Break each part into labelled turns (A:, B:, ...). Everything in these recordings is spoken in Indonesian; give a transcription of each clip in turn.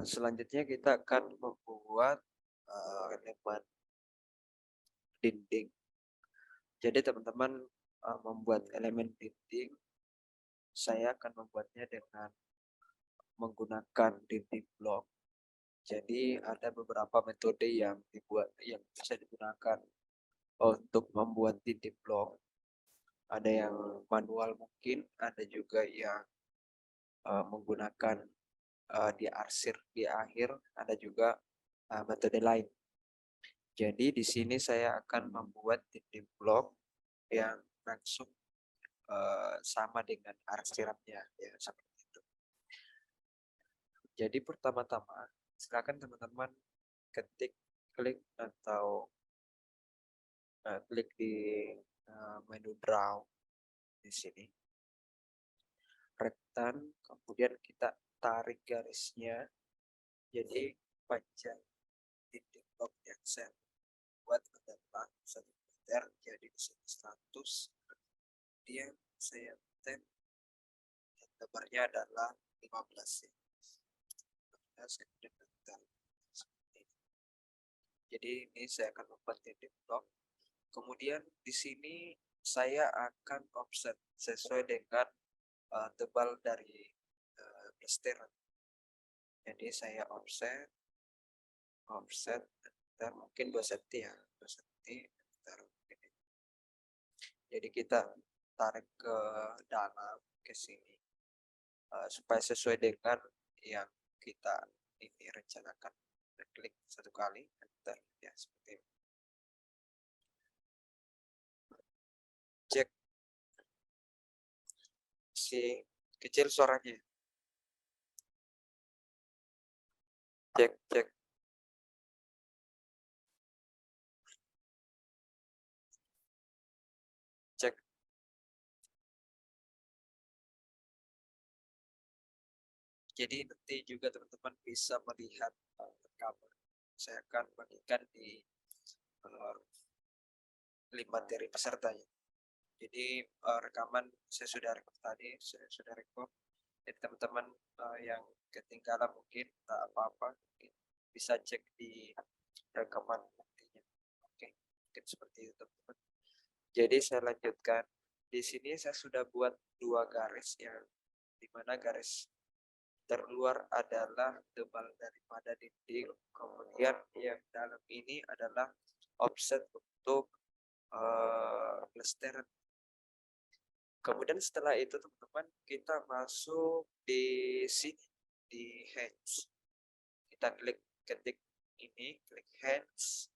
A: Selanjutnya kita akan membuat elemen dinding. Jadi teman-teman membuat elemen dinding, saya akan membuatnya dengan menggunakan dinding blok. Jadi ada beberapa metode yang bisa digunakan untuk membuat dinding blok. Ada yang manual mungkin, ada juga yang menggunakan diarsir di akhir, ada juga metode lain. Jadi di sini saya akan membuat dinding blok yang langsung sama dengan arsirannya, ya seperti itu. Jadi pertama-tama silakan teman-teman klik atau klik di menu draw di sini, rektan, kemudian kita tarik garisnya. Jadi panjang dinding blok yang saya buat adalah 1 meter, jadi di sini 100. Kemudian saya tem dan lebarnya adalah 15 cm. Jadi ini saya akan membuat dinding blok. Kemudian di sini saya akan offset sesuai dengan tebal dari plesteran. Jadi saya offset dan mungkin 2 cm ya, 2 cm. Jadi kita tarik ke dalam ke sini supaya sesuai dengan yang kita ini rencanakan. Dan klik 1 kali, enter, ya seperti ini. Cek si kecil suaranya. Cek. Cek. Jadi nanti juga teman-teman bisa melihat rekaman. Saya akan bagikan di link materi pesertanya. Jadi rekaman saya sudah record tadi, saya sudah record. Jadi teman-teman yang ketinggalan mungkin tak apa-apa, bisa cek di rekaman nantinya. Oke, mungkin seperti itu teman-teman. Jadi saya lanjutkan. Di sini saya sudah buat 2 garis, yang dimana garis terluar adalah tebal daripada dinding, kemudian yang dalam ini adalah offset untuk plesteran. Kemudian setelah itu teman-teman, kita masuk di sini di hands. Kita ketik ini, klik hands.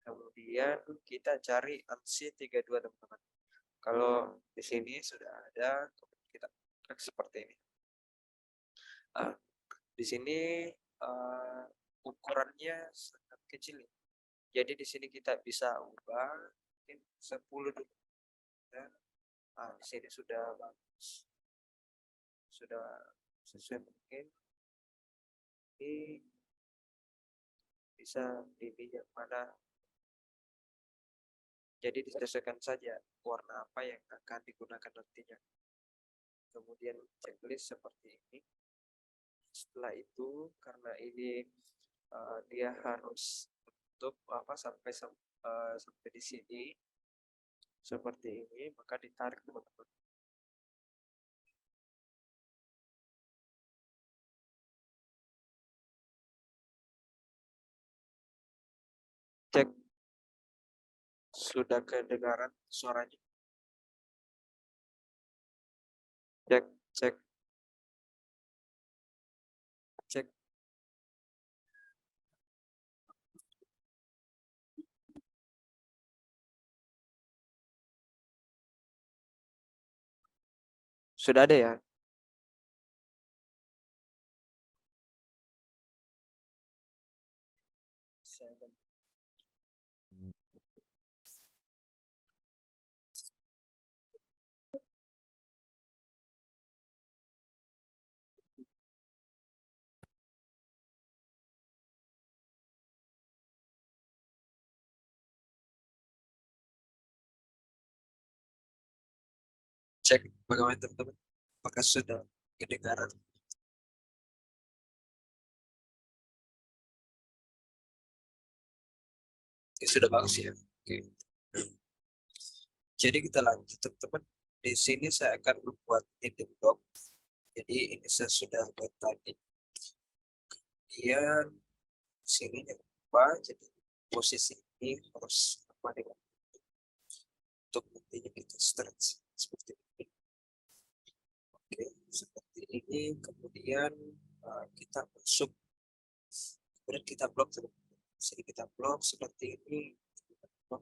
A: Kemudian kita cari ANSI 32 teman-teman. Kalau di sini sudah ada, kita klik seperti ini. Di sini ukurannya sangat kecil. Jadi di sini kita bisa ubah mungkin 10 dulu. Dan di sini sudah bagus, sudah sesuai mungkin. Ini bisa dipilih yang mana. Jadi disesuaikan saja warna apa yang akan digunakan nantinya. Kemudian checklist seperti ini. Setelah itu, karena ini dia harus tutup sampai di sini seperti ini, maka ditarik teman-teman. Cek, sudah kedengaran suaranya? Cek. Sudah ada ya? Cek bagaimana teman-teman, apakah sudah kedengaran? Sudah bagus ya. Oke. Jadi kita lanjut teman-teman. Di sini saya akan membuat titik block. Jadi ini saya sudah buat tadi. Kemudian sini jangan lupa, jadi posisi ini harus sama dengan untuk nantinya kita stretch seperti ini. Oke, seperti ini. Kemudian kita masuk, kemudian kita blok. Sini kita blok seperti ini. Blok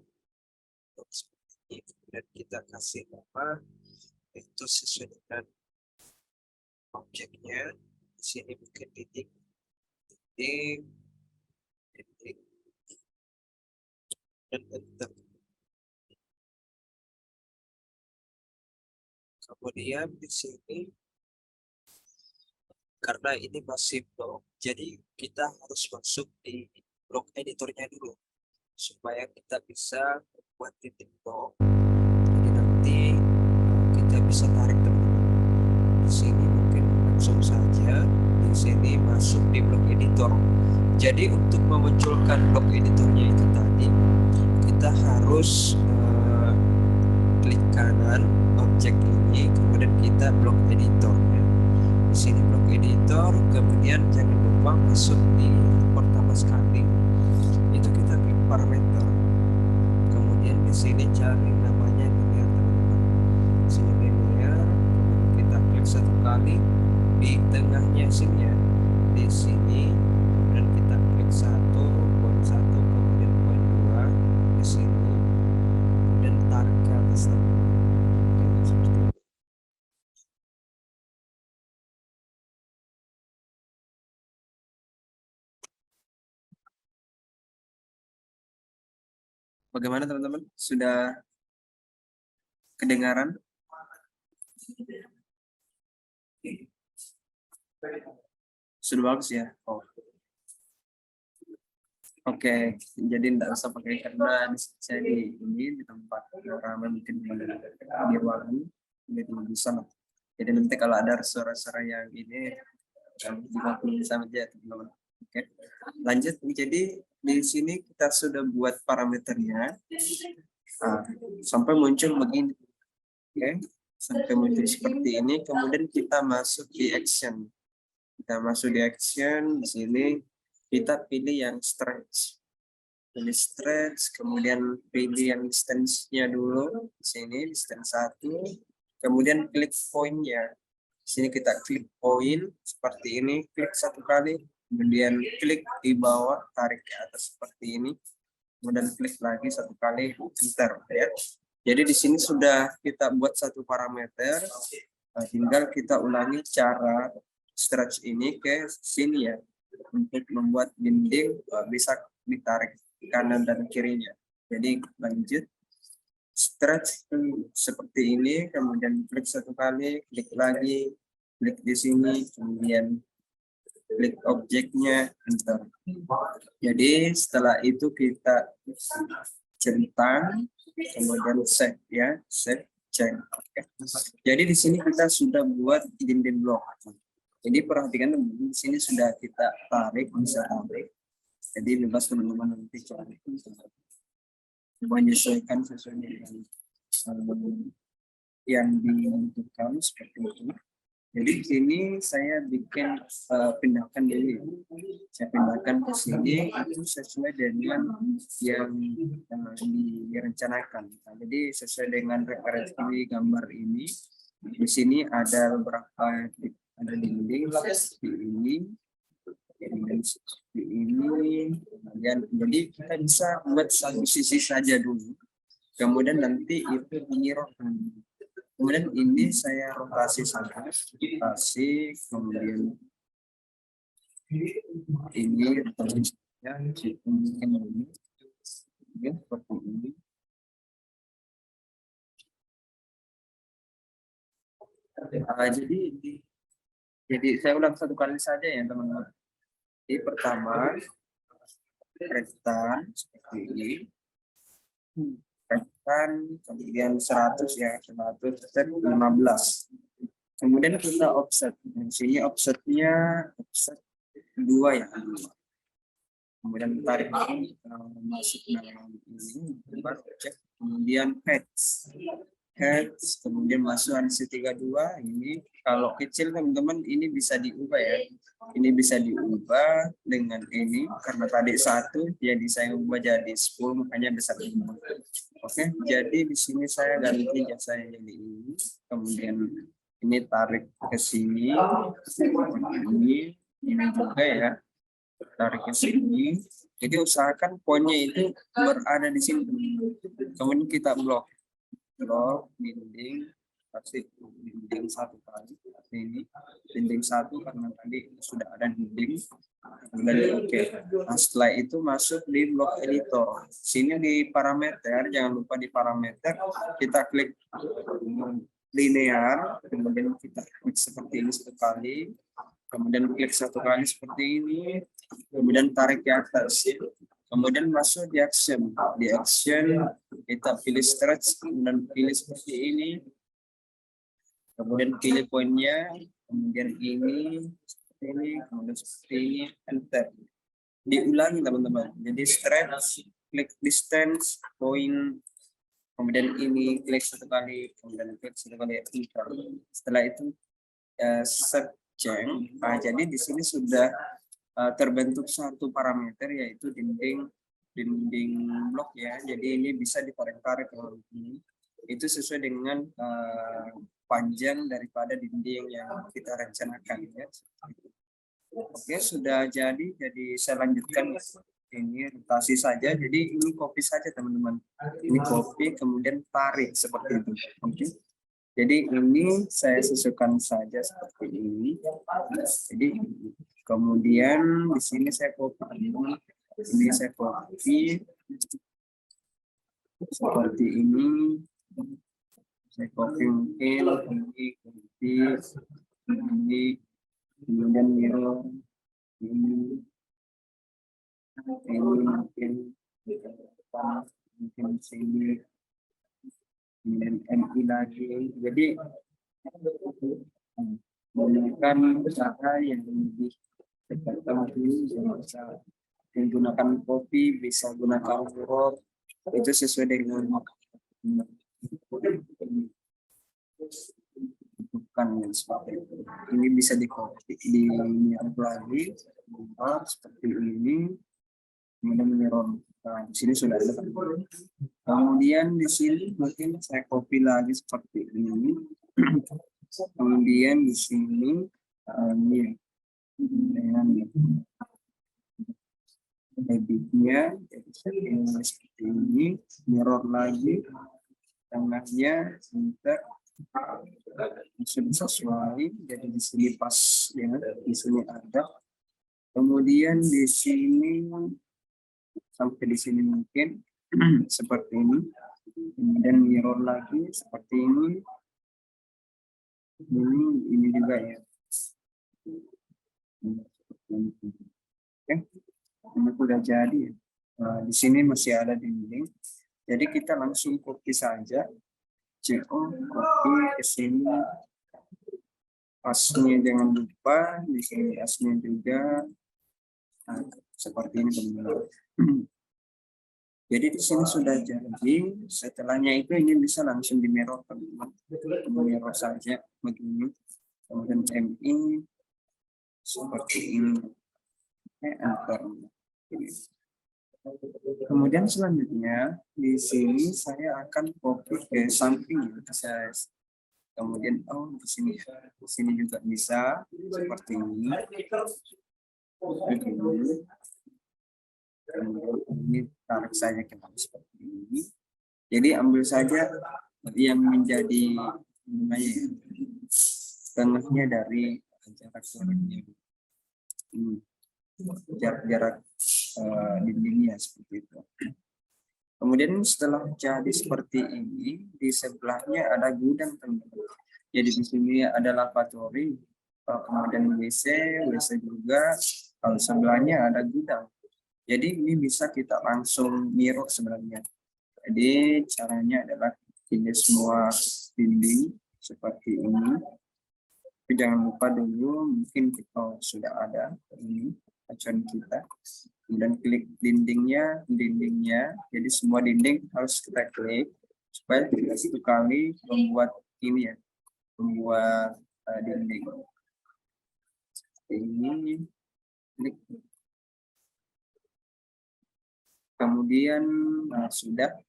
A: seperti ini. Kemudian kita kasih nama itu sesuai dengan objeknya. Di sini mungkin titik, titik, dan enter. Kemudian di sini karena ini masih blok, jadi kita harus masuk di blok editornya dulu supaya kita bisa membuat titik blok. Jadi nanti kita bisa tarik teman-teman. Di sini mungkin langsung saja di sini masuk di blok editor. Jadi untuk memunculkan blok editornya itu tadi kita harus klik kanan objek ini, kemudian kita blok editornya. Di sini blok editor, kemudian jangan lupa masuk di pertama sekali itu kita klik parameter, kemudian di sini cari namanya linear teman-teman. Di sini linear, kemudian kita klik satu kali di tengahnya sini ya, di sini, kemudian kita klik 1.1, kemudian poin 2 di sini, kemudian tarik ke atas teman-teman. Seperti ini. Bagaimana teman-teman? Sudah kedengaran? Sudah bagus ya? Oh. Oke, jadi tidak usah pakai karena saya di ini di tempat ramai mungkin di ruangan jadi bisa. Jadi nanti kalau ada suara-suara yang ini dimaklumi sama aja teman-teman. Oke, lanjut. Jadi di sini kita sudah buat parameternya sampai muncul begini. Oke, sampai muncul seperti ini. Kemudian kita masuk di action. Kita masuk di action di sini. Kita pilih yang stretch, kemudian pilih yang distance-nya dulu di sini, distance 1, kemudian klik point-nya. Di sini kita klik point seperti ini, klik satu kali, kemudian klik di bawah, tarik ke atas seperti ini, kemudian klik lagi satu kali, enter ya. Jadi di sini sudah kita buat satu parameter, tinggal kita ulangi cara stretch ini ke sini ya. Untuk membuat dinding bisa ditarik kanan dan kirinya. Jadi lanjut stretch seperti ini, kemudian klik satu kali, klik lagi, klik di sini, kemudian klik objeknya, enter. Jadi setelah itu kita centang, kemudian save ya, save change. Okay. Jadi di sini kita sudah buat dinding blok. Jadi perhatikan di sini sudah kita tarik, bisa tarik. Jadi bebas teman-teman nanti coba menyesuaikan sesuai dengan yang dibutuhkan seperti itu. Jadi di sini saya bikin pindahkan dulu. Saya pindahkan ke sini itu sesuai dengan yang direncanakan. Nah, jadi sesuai dengan referensi gambar ini. Di sini ada beberapa ada dinding seperti ini, kemudian jadi kita bisa buat satu sisi saja dulu, kemudian nanti itu dirotasi. Kemudian ini saya rotasi saja, rotasi, kemudian ini rotasinya mungkin ini, ya, seperti ini. Jadi saya ulang satu kali saja ya teman-teman. Jadi pertama rektan seperti ini, rektan, kemudian 100 ya, 100 kemudian kita offset. Di sini offsetnya offset 2 ya.
B: kemudian tarik masuk dalam ini, baru cek, kemudian heads, kemudian masuk C32. Ini kalau kecil teman-teman ini bisa diubah ya, ini bisa diubah dengan ini karena tadi 1 jadi saya ubah jadi 10 makanya besar ini. Oke, jadi di sini saya ganti jasanya jadi ini, kemudian ini tarik ke sini, ini juga ya, tarik ke sini. Jadi usahakan poinnya itu berada di sini. Kemudian kita blok dinding, pasti dinding 1 kali ini, dinding 1 karena tadi sudah ada dinding. Kemudian oke. Nah, setelah itu masuk di blok editor. Sini di parameter, jangan lupa di parameter kita klik linear, kemudian kita klik seperti ini 1 kali, kemudian klik 1 kali seperti ini, kemudian tarik ke atas. Kemudian masuk di action. Di action kita pilih stretch dan pilih seperti ini. Kemudian pilih poinnya, kemudian ini seperti ini, kemudian seperti ini, enter. Diulangi teman-teman. Jadi stretch, klik distance, point, kemudian ini klik 1 kali, kemudian klik 1 kali, enter. Setelah itu set change. Nah, jadi di sini sudah terbentuk 1 parameter yaitu dinding blok ya. Jadi ini bisa ditarik-tarik kalau ini. Itu sesuai dengan panjang daripada dinding yang kita rencanakan ya. Oke, sudah jadi saya lanjutkan ini rotasi saja. Jadi ini copy saja teman-teman. Ini copy kemudian tarik seperti itu. Oke. Jadi ini saya sesuaikan saja seperti ini. Jadi kemudian di sini saya copy ini saya copy seperti ini. Saya copy mungkin ini copy ini, kemudian mirror ini mungkin sini, kemudian MI lagi. Jadi menggunakan cara yang lebih cepat. Bisa menggunakan copy, bisa gunakan mirror, itu sesuai dengan bukan seperti itu. Ini bisa di copy, di mirror lagi, seperti ini, kemudian mirror. Nah, di sini sudah ada. Kemudian di sini mungkin saya copy lagi seperti ini. Kemudian di sini ini dengan editnya seperti ini, mirror lagi, tengahnya center sudah sesuai. Jadi di sini pas ya, di sini ada. Kemudian di sini sampai di sini mungkin seperti ini, kemudian mirror lagi seperti ini, ini juga ya. Oke, ini sudah jadi. Nah, di sini masih ada dinding, jadi kita langsung copy saja. CO copy ke sini, asnya jangan lupa di sini, asnya juga. Nah, seperti ini teman-teman. Jadi di sini sudah jadi. Setelahnya itu ini bisa langsung di mirror teman-teman. Mirror saja begini. Kemudian MI seperti ini. Enter. Kemudian selanjutnya di sini saya akan copy ke samping. Kemudian di sini juga bisa seperti ini. Ini tarik saja ke seperti ini. Jadi ambil saja yang menjadi tengahnya dari jarak dindingnya seperti itu. Kemudian setelah jadi seperti ini, di sebelahnya ada gudang teman-teman. Jadi di sini ada lavatory, kemudian WC juga. Kalau sebelahnya ada gudang. Jadi ini bisa kita langsung mirror sebenarnya. Jadi caranya adalah pilih semua dinding seperti ini. Tapi jangan lupa dulu, mungkin kita sudah ada ini acuan kita. Kemudian klik dindingnya, jadi semua dinding harus kita klik supaya kita satu kali membuat ini ya, membuat dinding. Ini klik. Kemudian sudah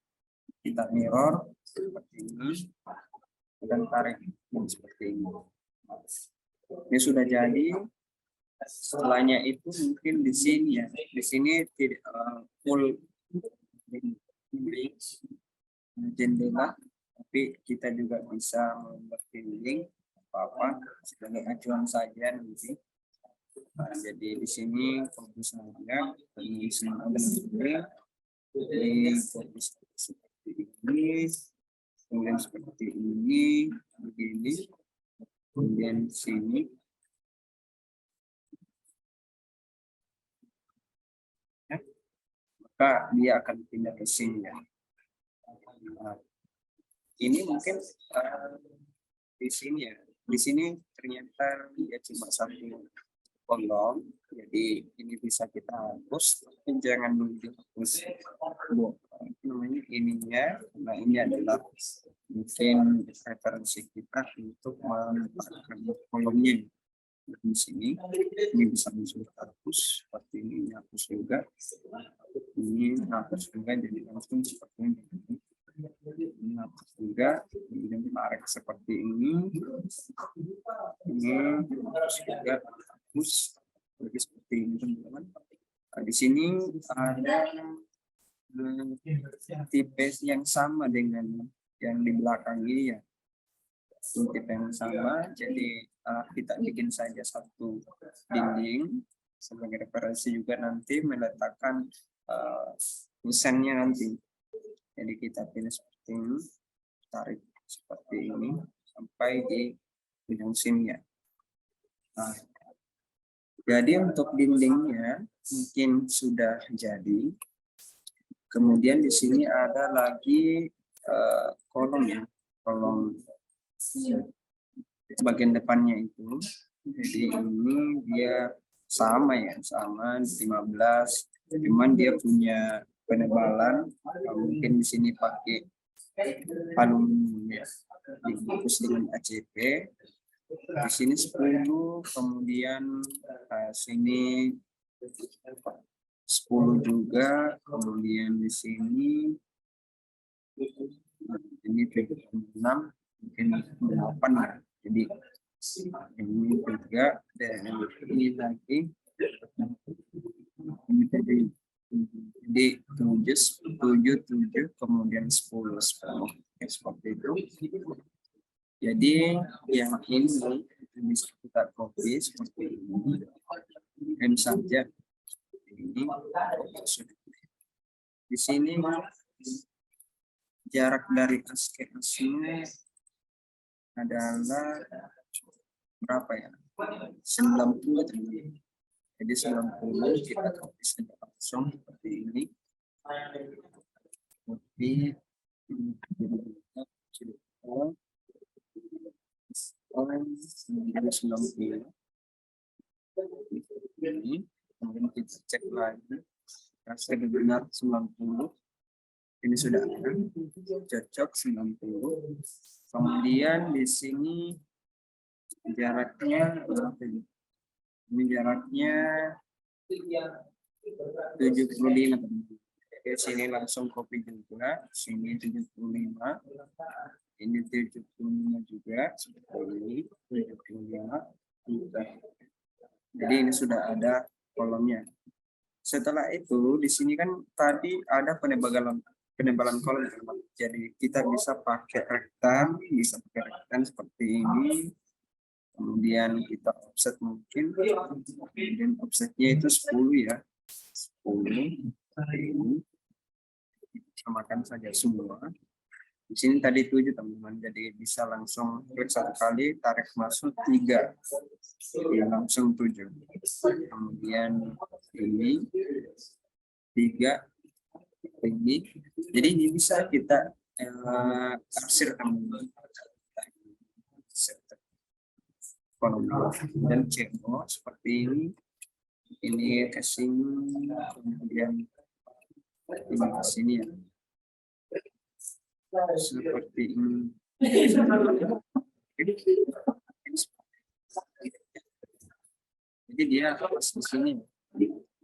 B: kita mirror seperti ini dan tarik seperti ini. Ini sudah jadi. Setelahnya itu mungkin di sini ya, di sini tidak full jendela, tapi kita juga bisa membuat dinding apa sebagai acuan saja nanti. Jadi di sini fokus saja, ini fokus seperti ini, kemudian seperti ini, begini, kemudian sini. Maka dia akan pindah ke sini ya. Nah, ini mungkin di sini ya. Di sini ternyata dia cuma satu kolom, jadi ini bisa kita hapus. Tapi jangan dulu dihapus. Namanya ininya. Nah ini adalah mungkin referensi kita untuk menempatkan kolomnya di sini. Ini bisa langsung hapus seperti ini, hapus juga. Ini hapus juga, jadi langsung seperti ini. Ini hapus juga, kemudian tarik seperti ini. Ini hapus juga, hapus lagi seperti ini teman-teman. Nah, di sini ada tipe yang sama dengan yang di belakang ini ya. Tipe yang sama, jadi kita bikin saja satu dinding sebagai referensi juga nanti meletakkan tulisannya nanti. Jadi kita pilih seperti ini, tarik seperti ini sampai di ujung sini ya. Nah, jadi untuk dindingnya mungkin sudah jadi. Kemudian di sini ada lagi kolom ya, kolom bagian depannya itu. Jadi ini dia sama ya, sama 15, cuman dia punya penebalan mungkin di sini pakai aluminium ya, dibungkus dengan ACP. Di sini 10, kemudian sini 10 juga, kemudian di sini ini 6, mungkin 8 ya. Jadi ini 3 dan ini lagi ini tadi. Jadi 7, kemudian 10 seperti itu. Jadi yang ini bisa kita copy seperti ini dan saja ini. Di sini jarak dari as ke asnya adalah berapa ya? 90 teman. Jadi 90 kita copy saja langsung seperti ini. Copy ini, kemudian kita cek lagi hasil benar 90. Ini sudah ada, cocok 90. Kemudian di sini jaraknya berapa ini? Ini jaraknya 75. Oke, sini langsung copy juga, sini 75. Ini 75 juga seperti ini, 75 juga. Jadi ini sudah ada kolomnya. Setelah itu di sini kan tadi ada penebalan kolom. Jadi kita bisa pakai rektan, seperti ini. Kemudian kita offset mungkin, kemudian offsetnya itu 10 ya, 10. Ini samakan saja semua. Di sini tadi 7 teman-teman, jadi bisa langsung klik satu kali, tarik masuk 3, ya langsung 7. Kemudian ini 3, ini, jadi ini bisa kita arsir teman-teman. Kolom dan cemo seperti ini. ini ke sini, kemudian ini ke sini ya. Seperti ini. Jadi dia pas di sini.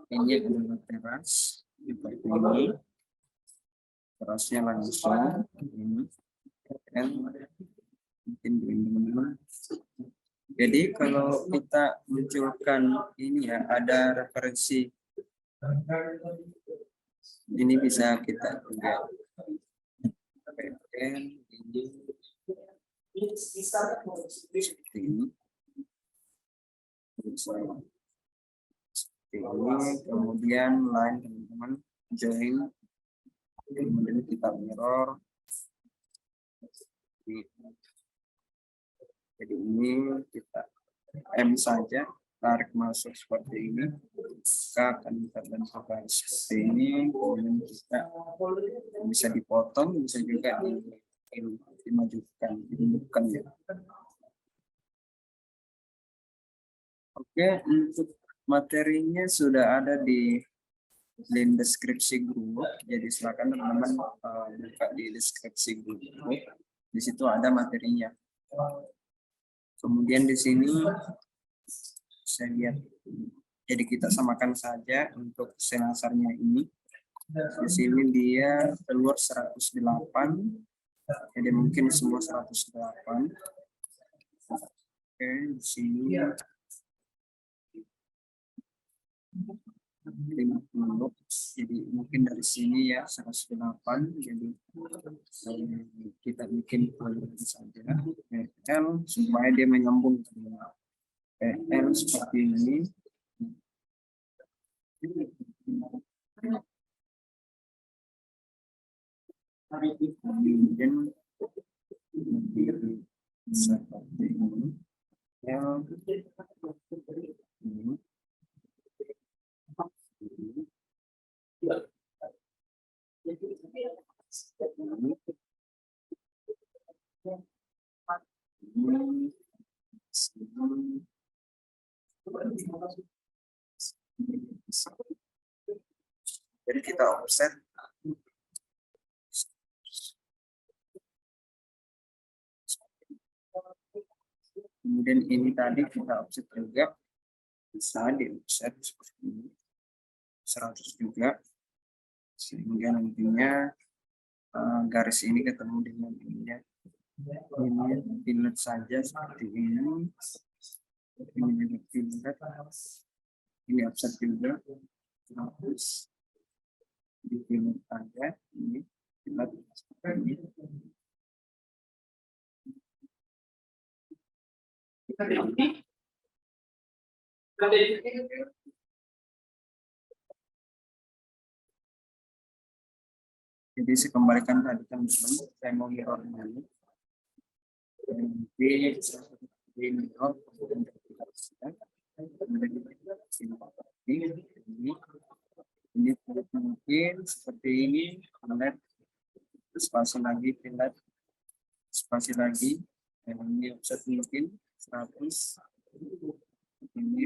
B: Ini adalah teras seperti ini. Terasnya langsung ini. Dan mungkin teman-teman. Jadi kalau kita munculkan ini ya, ada referensi. Ini bisa kita lihat. PN ini seperti ini. Seperti ini. Kemudian line teman-teman join. Kemudian kita mirror. Jadi ini kita M saja, tarik masuk seperti ini, maka akan terbentuk seperti ini. Kemudian kita bisa dipotong, bisa juga dimajukan, dimundurkan ya. Oke, untuk materinya sudah ada di link deskripsi grup. Jadi silakan teman-teman buka di deskripsi grup. Di situ ada materinya. Kemudian di sini saya lihat, jadi kita samakan saja untuk senasarnya ini. Di sini dia keluar 108, jadi mungkin semua 108. Oke, di sini 50, jadi mungkin dari sini ya 108, jadi kita bikin saja PL supaya dia menyambung dengan PL seperti ini. Kemudian seperti ini ya, ini. Jadi kita offset. Kemudian ini tadi kita offset juga, bisa di offset seperti ini 100 juga, sehingga nantinya garis ini ketemu dengan ini ya. Ini pilot saja seperti ini. Ini juga pilot. Ini offset juga. Terus di pilot saja. Ini pilot seperti ini. Jadi saya kembalikan tadi teman-teman, saya mau mirror dulu. Nanti di mirror, kemudian kita selesai. Ini mungkin seperti ini, pilot, spasi lagi, pilot, spasi lagi, dan ini offset mungkin 100. Ini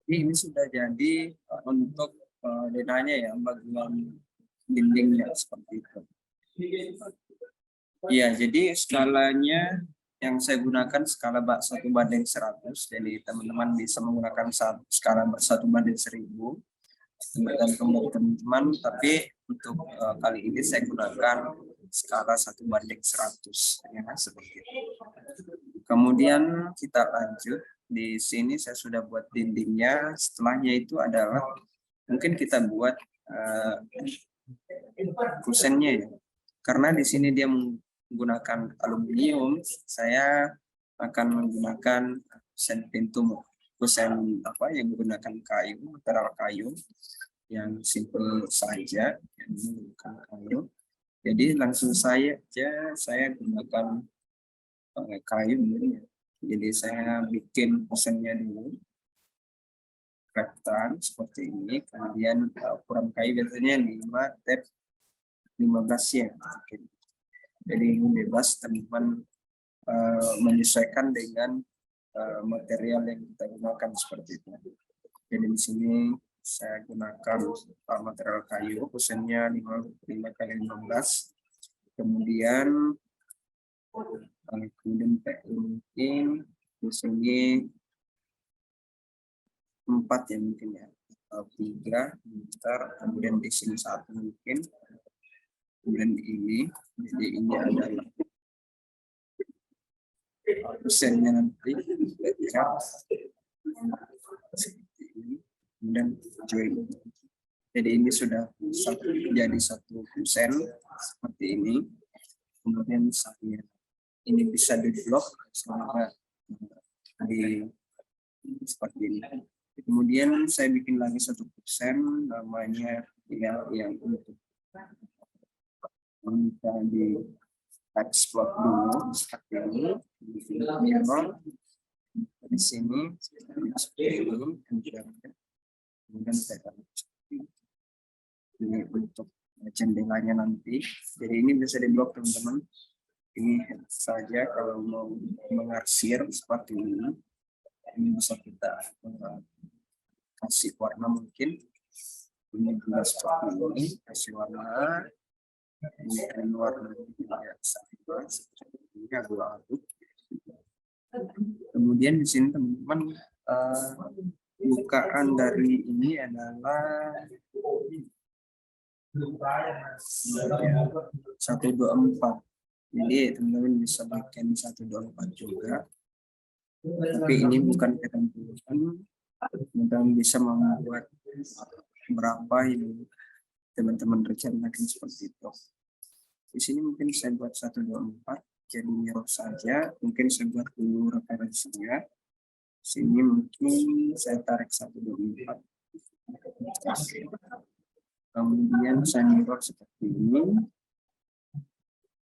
B: ini sudah jadi untuk denahnya ya, bagian dindingnya seperti itu. Ya, jadi skalanya yang saya gunakan skala 1:100, jadi teman-teman bisa menggunakan skala 1:1000 tergantung dari teman-teman, tapi untuk kali ini saya gunakan skala 1:100 ya, seperti itu. Kemudian kita lanjut, di sini saya sudah buat dindingnya. Setelahnya itu adalah mungkin kita buat kusennya ya, karena di sini dia menggunakan aluminium, saya akan menggunakan kusen pintu, kusen apa yang menggunakan kayu, material kayu yang simple saja, yang menggunakan kayu. Jadi langsung saya gunakan kayu ini. Jadi saya bikin kusennya dulu. rektan seperti ini, kemudian ukuran kayu biasanya 5 tab 15 ya. Jadi ini bebas teman-teman menyesuaikan dengan material yang kita gunakan seperti itu. Jadi di sini saya gunakan material kayu, ukurannya 5 kali 15. Kemudian mungkin di sini 4 ya mungkin ya, atau 3 meter, kemudian di sini 1 mungkin, kemudian ini, jadi ini adalah persennya nanti kemudian join. Jadi ini sudah jadi 1% seperti ini. Kemudian saya ini bisa di blok selama di seperti ini. Kemudian saya bikin lagi 1%, namanya yang untuk kita di export dulu seperti ini. Di sini seperti ini, kemudian saya ini untuk jendelanya nanti. Jadi ini bisa diblok teman-teman. Ini saja kalau mau mengarsir seperti ini bisa kita kasih warna mungkin. Ini juga seperti ini, kasih warna. Ini kan warna sama seperti ini, abu-abu. Kemudian di sini teman-teman bukaan dari ini adalah 124. Jadi teman-teman bisa bikin 124 juga. Tapi ini bukan ketentuan. Teman-teman bisa membuat berapa yang teman-teman rencanakan seperti itu. Di sini mungkin saya buat 124. Jadi mirror saja. Mungkin saya buat dulu referensinya. Sini mungkin saya tarik 124. Kemudian saya mirror seperti ini.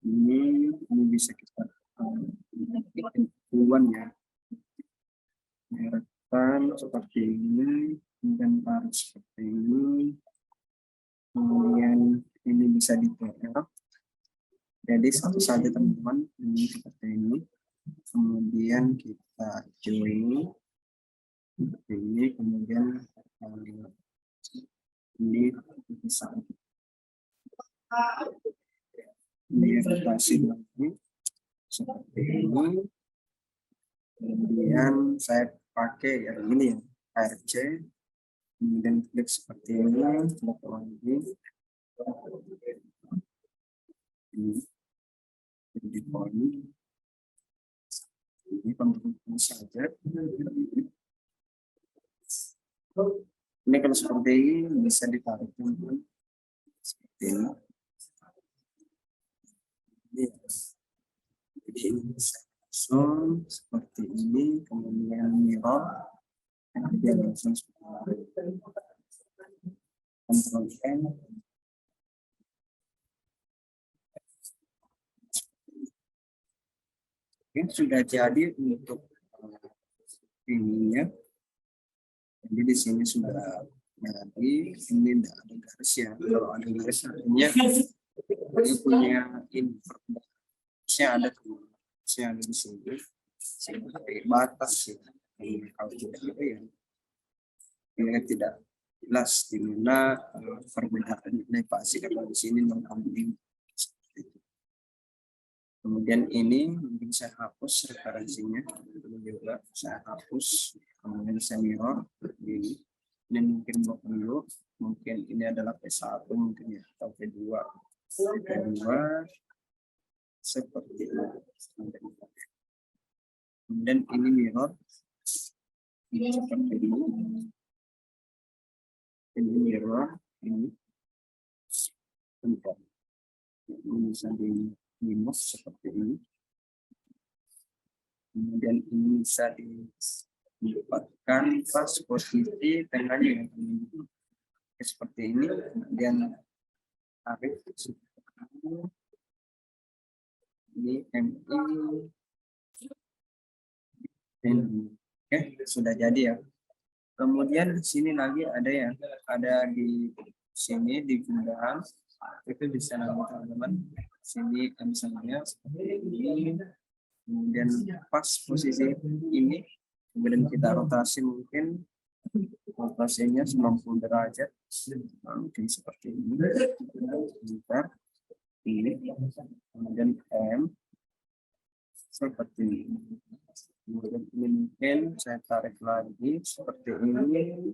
B: Ini bisa kita bikin duluan ya. Rektan seperti ini, kemudian tarik seperti ini. Kemudian ini bisa ditarik. Jadi satu saja teman-teman, ini seperti ini. Kemudian kita join seperti ini, kemudian ini bisa diadaptasi lagi seperti ini. Kemudian saya pakai yang ini ya, ARC, kemudian klik seperti ini, klik lagi ini, jadi poin ini pembentukan saja. Ini kalau seperti ini bisa ditarik teman-teman seperti ini. Jadi ini bisa langsung seperti ini, kemudian mirror, kemudian langsung seperti ini. Ctrl N. Oke, sudah jadi untuk ininya. Jadi di sini sudah jadi, ini tidak ada garis ya. Kalau ada garis artinya dia punya invertnya ada di sini. Sebagai batas ya. Kalau tidak ada ya, ini tidak jelas di mana perbedaan elevasi kalau di sini mengambing. Kemudian ini mungkin saya hapus referensinya, juga saya hapus, kemudian saya mirror ini mungkin blok dulu, mungkin ini adalah P1 mungkin ya, atau P2 seperti ini. Kemudian ini mirror ini seperti ini mirror ini bentar, ini bisa di minus seperti ini. Kemudian ini bisa didapatkan pas posisi tengahnya seperti ini. Kemudian tarik ini MI. Oke, sudah jadi ya. Kemudian di sini lagi ada yang ada di sini di gundahan itu bisa nanti teman-teman sini misalnya seperti ini, kemudian pas posisi ini, kemudian kita rotasi mungkin rotasinya 90 derajat. Nah, mungkin seperti ini. Bentar. Ini kemudian M seperti ini. Kemudian ini mungkin saya tarik lagi seperti ini,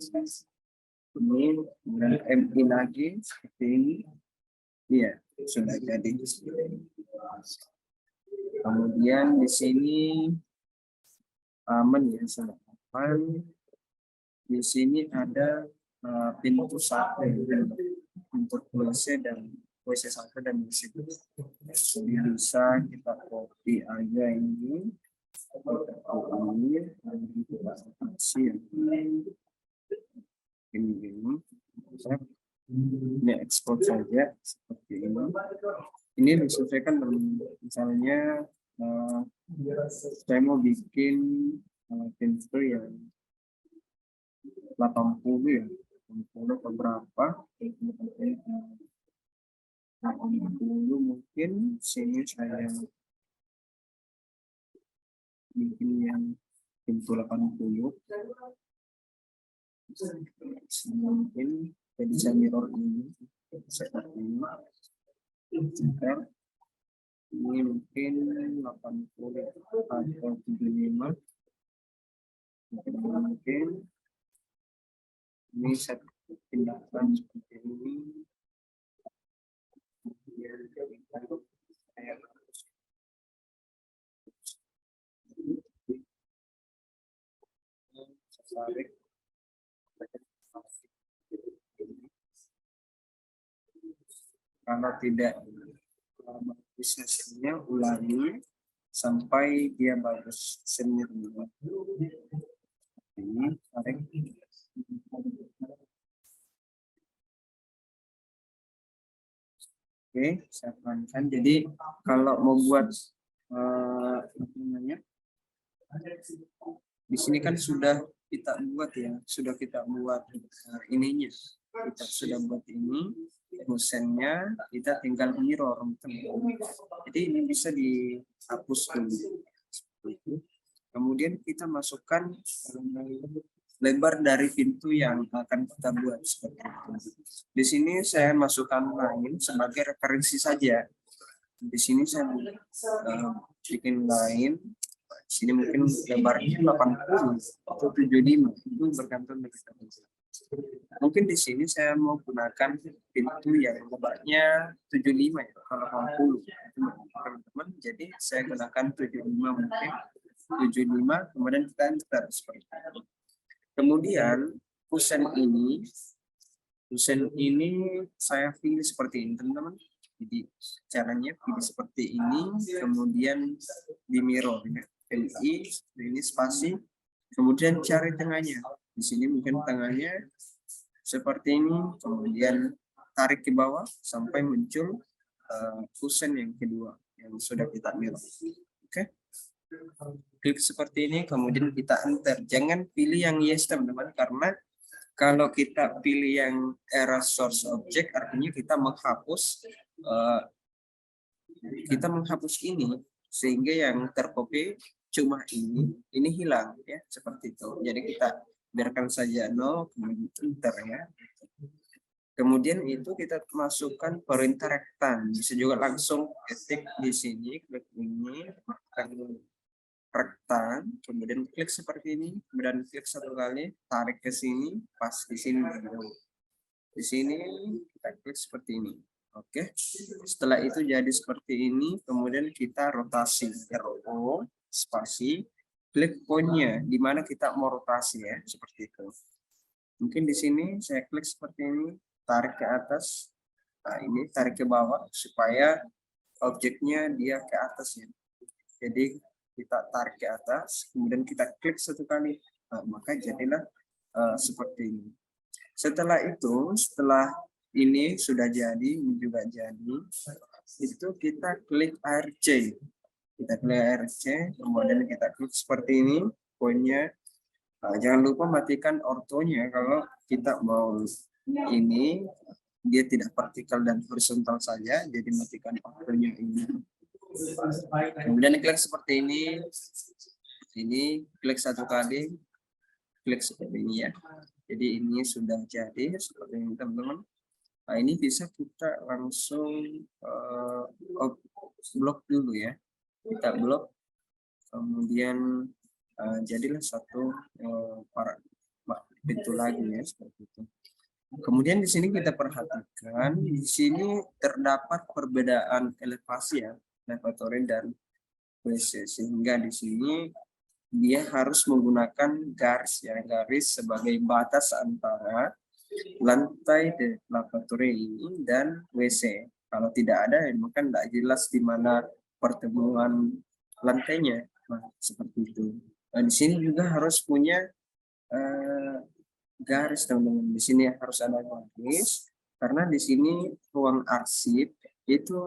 B: kemudian MI lagi seperti ini. Iya, sudah jadi. Kemudian di sini aman ya, sudah aman. Di sini ada pintu satu untuk WC dan WC satu dan WC dua. Jadi bisa kita copy aja ini. Ini ekspor saja seperti ini. Ini disesuaikan dengan misalnya saya mau bikin pintu yang 80 ya, 80 atau berapa? 80 mungkin sini saya bikin yang pintu 80. Mungkin saya bisa mirror ini seperti ini. Ini mungkin 80 atau 75. Mungkin ini saya pindahkan seperti ini. Tarik. Kalau tidak bagus hasilnya, ulangi sampai dia bagus hasilnya. Ini tarik. Oke, saya pelankan. Jadi kalau mau buat apa namanya? Di sini kan sudah kita buat ya, sudah kita buat ininya. Kita sudah buat ini, dosennya, kita tinggal mirror. Jadi ini bisa dihapus dulu. Kemudian kita masukkan lebar dari pintu yang akan kita buat seperti itu. Di sini saya masukkan lain sebagai referensi saja. Di sini saya bikin lain. Di sini mungkin lebarnya 80 atau 75, itu bergantung dari kita. Mungkin di sini saya mau gunakan pintu yang lebarnya 75 ya, kalau 80 teman-teman. Jadi saya gunakan 75 mungkin 75, kemudian kita enter seperti itu. Kemudian kusen ini saya pilih seperti ini teman-teman. Jadi caranya pilih seperti ini, kemudian di mirror ya. Ini spasi, kemudian cari tengahnya. Di sini mungkin tengahnya seperti ini, kemudian tarik ke bawah sampai muncul kusen yang kedua yang sudah kita mirror. Oke. Klik seperti ini, kemudian kita enter. Jangan pilih yang yes teman-teman, karena kalau kita pilih yang era source object, artinya kita menghapus ini, sehingga yang tercopy cuma ini hilang ya, seperti itu. Jadi kita biarkan saja 0, kemudian enter ya. Kemudian itu kita masukkan perintah rektan. Bisa juga langsung ketik di sini, klik ini, rektan, kemudian klik seperti ini, kemudian klik satu kali, tarik ke sini, pas di sini. Di sini kita klik seperti ini. Oke, setelah itu jadi seperti ini, kemudian kita rotasi, RO, spasi, klik poinnya, di mana kita mau rotasi ya, seperti itu. Mungkin di sini saya klik seperti ini, tarik ke atas, nah ini tarik ke bawah, supaya objeknya dia ke atas ya. Jadi kita tarik ke atas, kemudian kita klik satu kali, nah, maka jadilah seperti ini. Setelah itu, setelah ini sudah jadi, ini juga jadi, itu kita klik ARC. Kita klik ARC, kemudian kita klik seperti ini, poinnya, Nah, jangan lupa matikan ortonya kalau kita mau ini dia tidak vertikal dan horizontal saja, jadi matikan ortonya ini. Kemudian klik seperti ini klik satu kali, klik seperti ini ya. Jadi ini sudah jadi seperti ini teman-teman. Nah, ini bisa kita langsung blok dulu ya. Kita blok, kemudian jadilah satu pintu lagi ya seperti itu. Kemudian di sini kita perhatikan di sini terdapat perbedaan elevasi ya, lavatory dan WC, sehingga di sini dia harus menggunakan garis ya, garis sebagai batas antara lantai di lavatory ini dan WC. Kalau tidak ada, maka tidak jelas di mana pertemuan lantainya. Nah, seperti itu. Nah, di sini juga harus punya garis teman-teman. Di sini harus ada garis karena di sini ruang arsip itu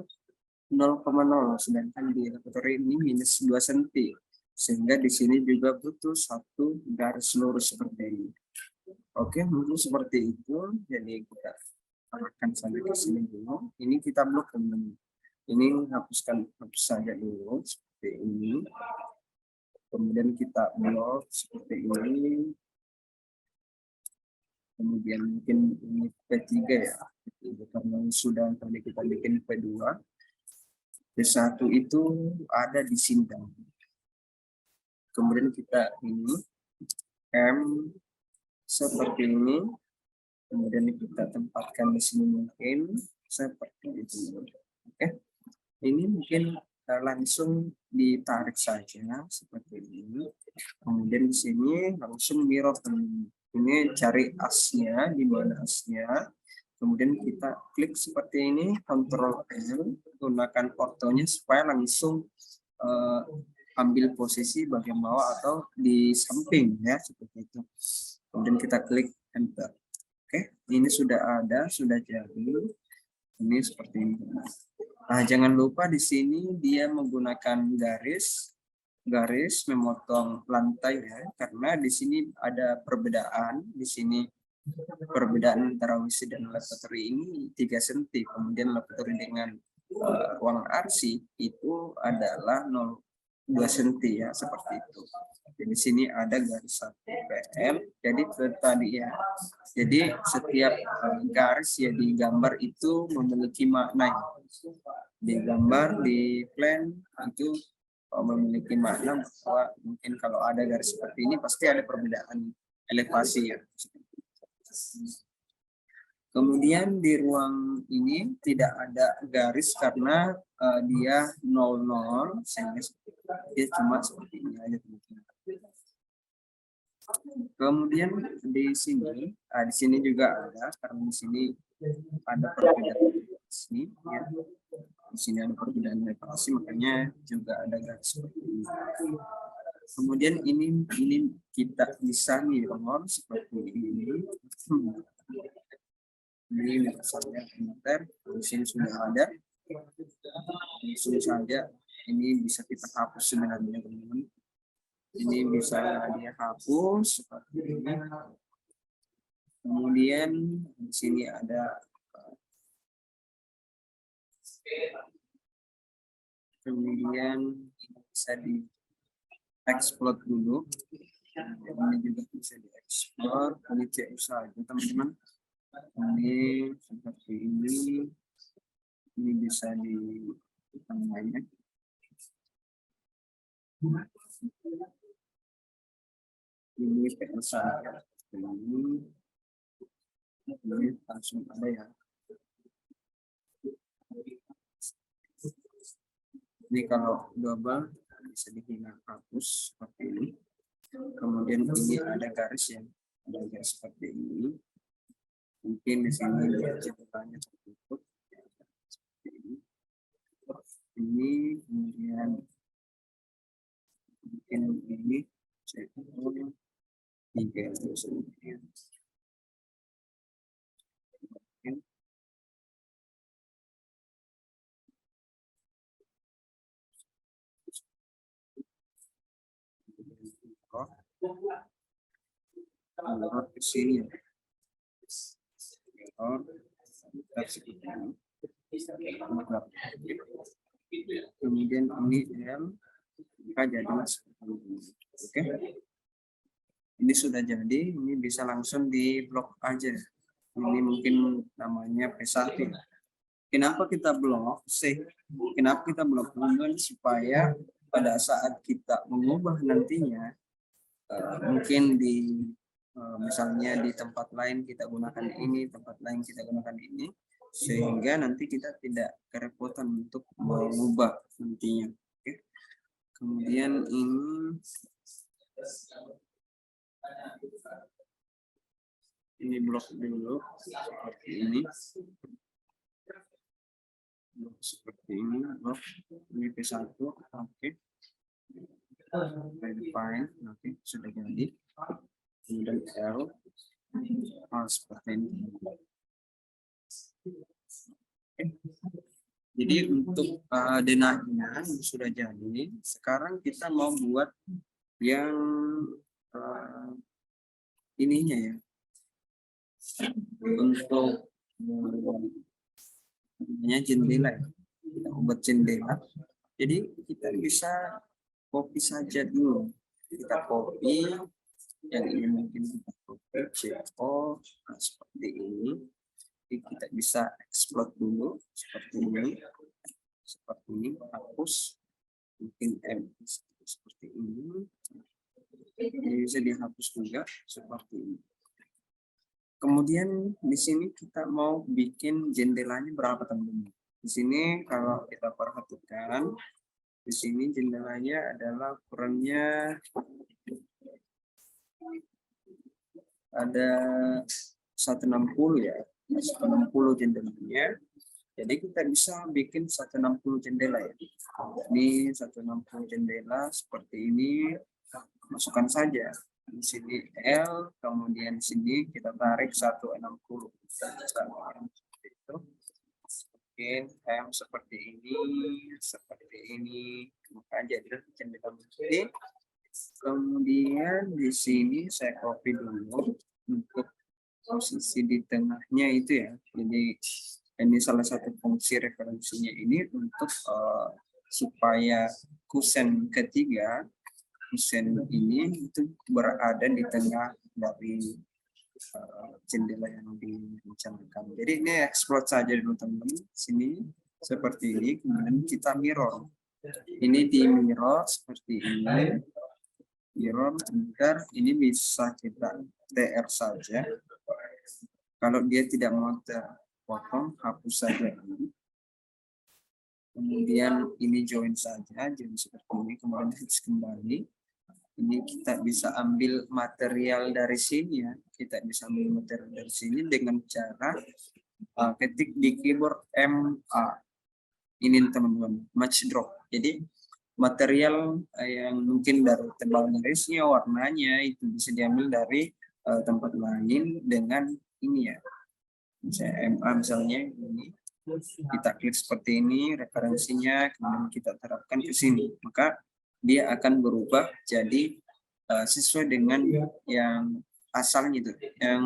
B: 0,0, sedangkan di laboratorium ini minus 2 cm, sehingga di sini juga butuh satu garis lurus seperti ini. Oke, mungkin seperti itu. Jadi kita arahkan sampai ke sini dulu. Ini kita blok teman-teman. Ini hapus saja dulu seperti ini. Kemudian kita blok seperti ini. Kemudian mungkin ini P3 ya, karena sudah tadi kita bikin P2. P1 itu ada di sini. Kemudian kita ini M seperti ini. Kemudian kita tempatkan di sini mungkin seperti itu. Oke. Ini mungkin langsung ditarik saja seperti ini. Kemudian di sini langsung mirror. Ini cari asnya, di mana asnya. Kemudian kita klik seperti ini, Ctrl L, gunakan ortonya supaya langsung ambil posisi bagian bawah atau di samping ya, seperti itu. Kemudian kita klik Enter. Oke, ini sudah ada, sudah jadi. Ini seperti ini. Nah, jangan lupa di sini dia menggunakan garis memotong lantai ya, karena di sini ada perbedaan. Di sini perbedaan antara WC dan lavatory ini 3 cm, kemudian lavatory dengan ruang arsip itu adalah 0,2 cm ya, seperti itu. Jadi di sini ada garis 1 pm. Jadi tadi ya. Jadi setiap garis ya di gambar itu memiliki makna. Di gambar di plan itu memiliki makna bahwa mungkin kalau ada garis seperti ini pasti ada perbedaan elevasi ya. Kemudian di ruang ini tidak ada garis karena dia 00, sehingga dia cuma seperti ini aja teman-teman. Kemudian di sini juga ada, karena di sini ada perbedaan elevasi ya. Di sini ada perbedaan elevasi, makanya juga ada garis seperti ini. Kemudian ini kita bisa mirror seperti ini. Ini misalnya enter, di sini sudah ada. Langsung saja ini bisa kita hapus sebenarnya teman-teman. Ini bisa dia hapus seperti ini. Kemudian di sini ada bisa di explode dulu. Ini juga bisa dieksplor. Ini cek saja teman-teman. Ini seperti ini bisa di namanya. Ini PLSA ini langsung ada ya. Ini kalau double bisa dihapus seperti ini. Kemudian ini ada garis yang ada garis seperti ini. Mungkin di sini catatannya tertutup seperti ini. Ini kemudian mungkin ini cetak 3 kemudian mirror ke sini. Mirror seperti ini. Kemudian ini L, maka jadilah seperti ini. Oke. Ini sudah jadi, ini bisa langsung di blok aja. Ini mungkin namanya P1. Kenapa kita blok C? Kenapa kita blok Boolean? Supaya pada saat kita mengubah nantinya, mungkin di misalnya di tempat lain kita gunakan ini, tempat lain kita gunakan ini, sehingga nanti kita tidak kerepotan untuk mengubah nantinya. Oke. Kemudian ini blok dulu seperti ini. Blok seperti ini, blok ini P1, oke. Define, oke, sudah jadi. Kemudian L, seperti ini. Jadi untuk denahnya sudah jadi. Sekarang kita mau buat yang ininya ya. Untuk namanya jendela ya. Kita buat jendela. Jadi kita bisa copy saja dulu. Kita copy yang ini mungkin kita copy CO seperti ini. Jadi kita bisa explode dulu seperti ini, hapus mungkin M seperti ini. Ini bisa dihapus juga seperti ini. Kemudian di sini kita mau bikin jendelanya berapa teman-teman? Di sini kalau kita perhatikan, di sini jendelanya adalah ukurannya ada 160 ya. 160 jendelanya. Jadi kita bisa bikin 160 jendela ya. Ini 160 jendela seperti ini. Masukkan saja. Di sini L, kemudian sini kita tarik 160. Seperti itu. Mungkin M seperti ini, maka jadi jendela begini. Kemudian di sini saya copy dulu untuk posisi di tengahnya itu ya. Jadi ini salah satu fungsi referensinya ini untuk supaya kusen ketiga, kusen ini itu berada di tengah dari jendela yang direncanakan. Jadi ini explode saja dulu teman-teman. Sini seperti ini, kemudian kita mirror. Ini di mirror seperti ini. Mirror, bentar, ini bisa kita TR saja. Kalau dia tidak mau terpotong, hapus saja ini. Kemudian ini join saja, join seperti ini. Kemudian hapus kembali. Ini kita bisa ambil material dari sini ya. Kita bisa ambil material dari sini dengan cara ketik di keyboard MA. Ini teman-teman, match drop. Jadi material yang mungkin dari tebal garisnya, warnanya itu bisa diambil dari tempat lain dengan ini ya. Misalnya MA misalnya ini. Kita klik seperti ini referensinya, kemudian kita terapkan ke sini. Maka dia akan berubah jadi sesuai dengan yang asalnya itu, yang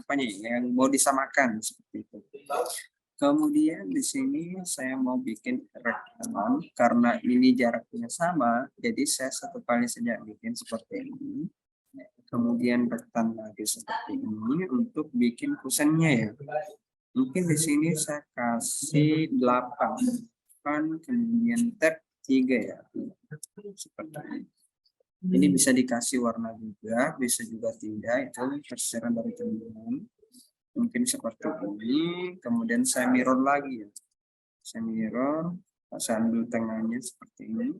B: apanya, yang mau disamakan seperti itu. Kemudian di sini saya mau bikin rekaman karena ini jaraknya sama, jadi saya satu kali saja bikin seperti ini. Kemudian rekan lagi seperti ini untuk bikin kusennya ya. Mungkin di sini saya kasih 8, kemudian tab 3 ya. Seperti ini. Ini bisa dikasih warna juga, bisa juga tidak, itu terserah dari teman-teman. Mungkin seperti ini, kemudian saya mirror lagi ya. Saya mirror, saya ambil tengahnya seperti ini.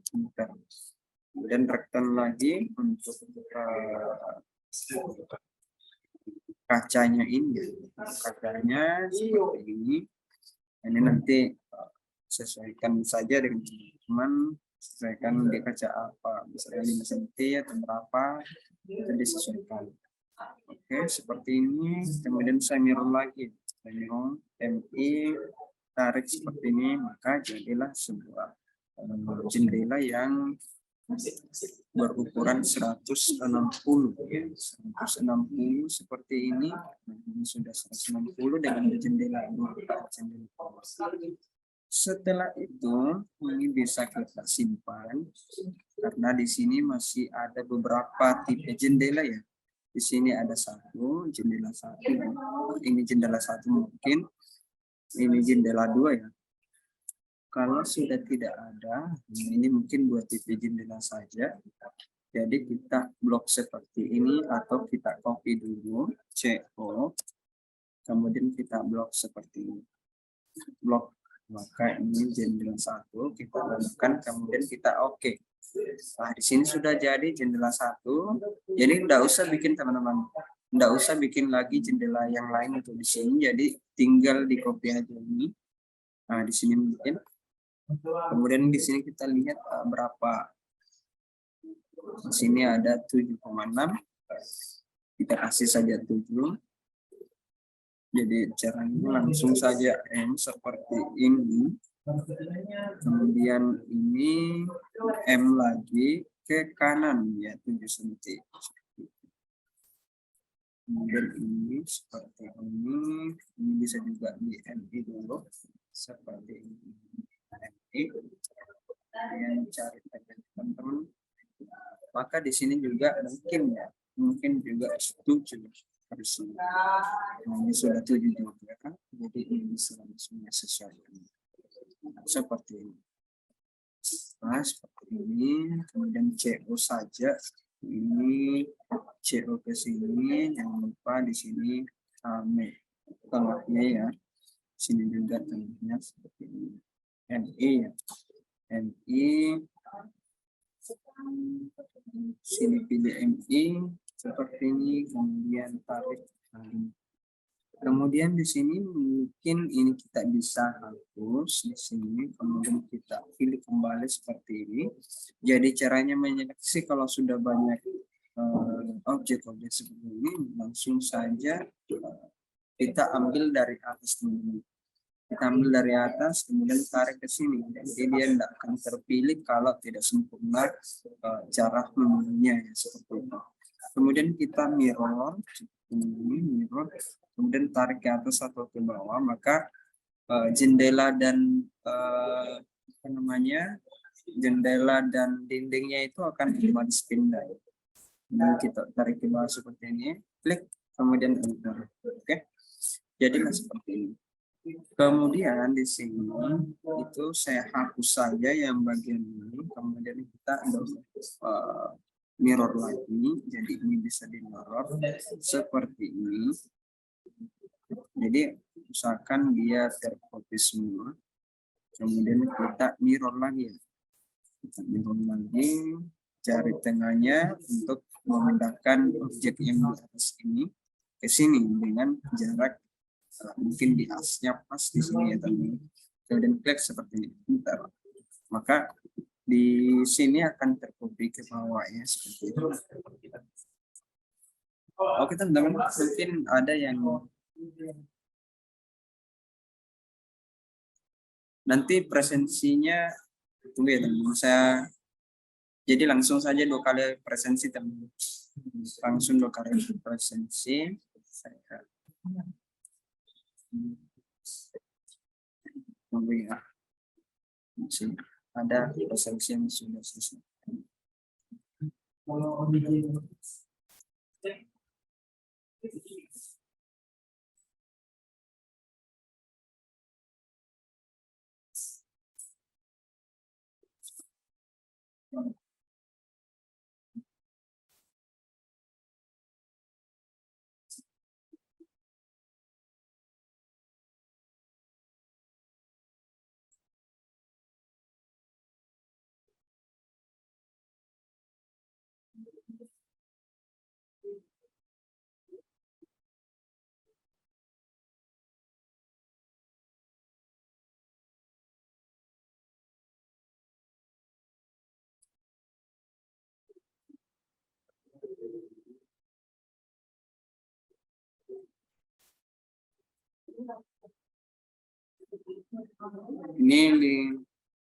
B: Kemudian rekan lagi untuk kacanya ini, kacanya seperti ini nanti sesuaikan saja dengan teman-teman, sesuaikan di kaca apa, misalnya 5 cm atau berapa, itu disesuaikan. Oke, seperti ini. Kemudian saya mirror lagi, saya mirror MI, tarik seperti ini, maka jadilah sebuah jendela yang berukuran 160 ya. 160 seperti ini. Nah, ini sudah 160 dengan jendela 2 jendela. Setelah itu ini bisa kita simpan karena di sini masih ada beberapa tipe jendela ya. Di sini ada jendela satu, ini jendela satu mungkin, ini jendela 2 ya. Kalau sudah tidak ada, ini mungkin 2 tipe jendela saja. Jadi kita blok seperti ini atau kita copy dulu CO, kemudian kita blok seperti ini. Blok, maka ini jendela 1 kita tambahkan, kemudian kita oke. Nah, di sini sudah jadi jendela 1. Jadi tidak usah bikin teman-teman, tidak usah bikin lagi jendela yang lain untuk di sini. Jadi tinggal di copy aja ini. Nah, di sini mungkin. Kemudian di sini kita lihat berapa. Di sini ada 7,6. Kita kasih saja 7. Jadi caranya langsung saja M seperti ini. Kemudian ini M lagi ke kanan ya 7 cm. Kemudian ini seperti ini bisa juga di MI dulu seperti ini. MI yang cari teman-teman. Maka di sini juga mungkin juga 7 harus. Nah, ini sudah 7 juga kan. Jadi ini selanjutnya sesuai seperti ini. Nah, seperti ini. Kemudian CO saja. Ini CO ke sini. Jangan lupa di sini tengahnya ya. Sini juga tengahnya seperti ini. NI ya. NI. Sini pilih MI seperti ini, kemudian tarik. Kemudian di sini mungkin ini kita bisa hapus di sini, kemudian kita pilih kembali seperti ini. Jadi caranya menyeleksi kalau sudah banyak objek-objek seperti ini, langsung saja kita ambil dari atas dulu. Kita ambil dari atas, kemudian tarik ke sini. Jadi dia tidak akan terpilih kalau tidak sempurna cara memilihnya ya, seperti itu. Kemudian kita mirror, kemudian tarik ke atas atau ke bawah, maka jendela dan jendela dan dindingnya itu akan otomatis pindah. Nah, kita tarik ke bawah seperti ini, klik, kemudian enter. Oke, jadi seperti ini. Kemudian di sini itu saya hapus saja yang bagian ini, kemudian kita mirror lagi, jadi ini bisa di mirror seperti ini. Jadi usahakan dia tercopy semua, kemudian kita mirror lagi, cari tengahnya untuk memindahkan objek yang di atas ini ke sini dengan jarak mungkin di asnya pas di sini ya teman-teman. Kemudian klik seperti ini. Bentar. Maka di sini akan tercopy ke bawah ya seperti itu. Oke teman-teman, mungkin ada yang nanti presensinya tunggu ya teman-teman. Saya jadi langsung saja 2 kali presensi teman-teman. Langsung 2 kali presensi. Saya tunggu ya. Masih ada presensi yang sudah selesai. Ini di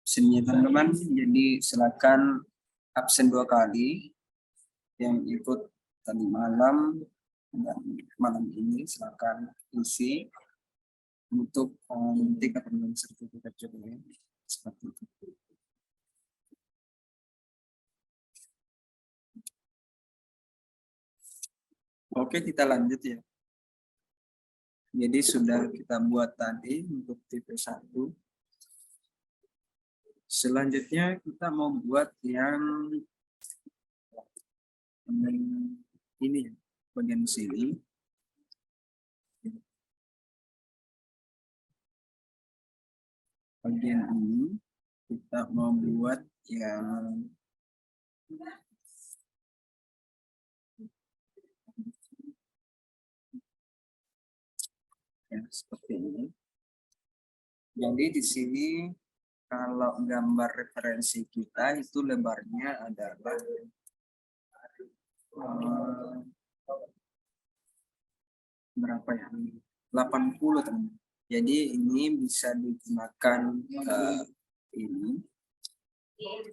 B: sini teman-teman, jadi silakan absen 2 kali, yang ikut tadi malam dan malam ini silakan isi untuk memetik atau memetik sertifikat juga ya. Seperti itu. Oke, kita lanjut ya. Jadi sudah kita buat tadi untuk tipe 1. Selanjutnya kita mau buat yang ini ya, bagian sini. Bagian ini kita mau buat yang ya, seperti ini. Jadi di sini kalau gambar referensi kita itu lebarnya adalah berapa ya? 80 teman. Jadi ini bisa digunakan ini.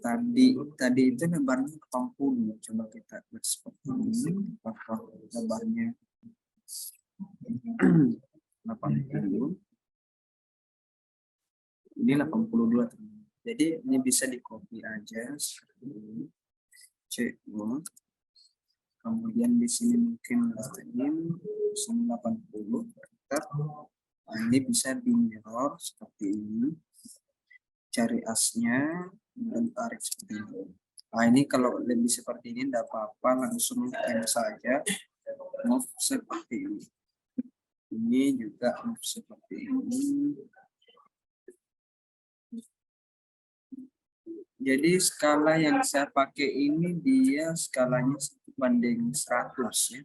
B: Tadi itu lebarnya 80. Coba kita lihat seperti ini. Apakah lebarnya 80? Ini 82 teman. Jadi ini bisa di copy aja seperti ini. CO. Kemudian di sini mungkin lain, di sini 80. Nah, ini bisa di mirror seperti ini. Cari asnya dan tarik seperti ini. Nah, ini kalau lebih seperti ini tidak apa-apa, langsung yang saja move seperti ini. Ini juga move seperti ini. Jadi skala yang saya pakai ini dia skalanya 1:100 ya.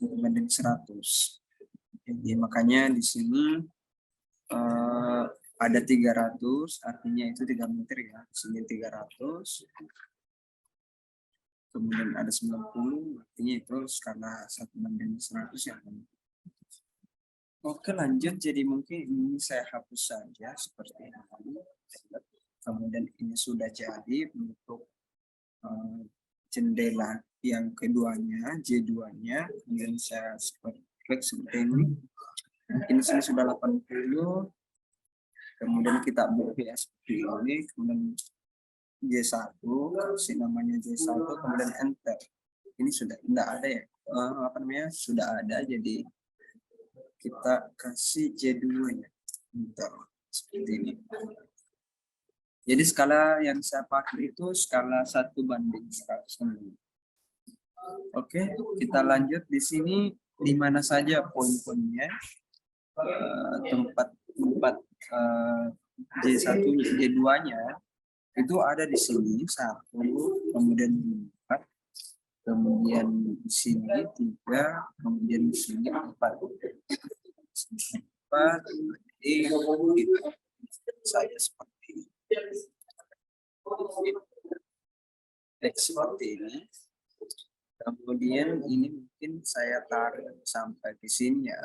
B: 1:100. Jadi makanya di sini ada 300, artinya itu 3 meter ya. Di sini 300. Kemudian ada 90, artinya itu skala 1:100 ya. Oke, lanjut. Jadi mungkin ini saya hapus saja seperti ini. Kemudian ini sudah jadi untuk jendela yang keduanya, J2-nya. Kemudian saya klik seperti ini. Mungkin sini sudah 80. Kemudian kita buka seperti ini. Kemudian J1, kasih namanya J1, kemudian enter. Ini sudah tidak ada ya, sudah ada, jadi kita kasih J2 ya. Enter. Seperti ini. Jadi skala yang saya pakai itu skala 1:100. Oke, kita lanjut. Di sini di mana saja poin-poinnya, tempat J1, J2-nya itu ada di sini 1, kemudian 4, kemudian di sini 3, kemudian di sini 4. 4, saya seperti ini. Seperti ini. Kemudian ini mungkin saya tarik sampai ke sini ya.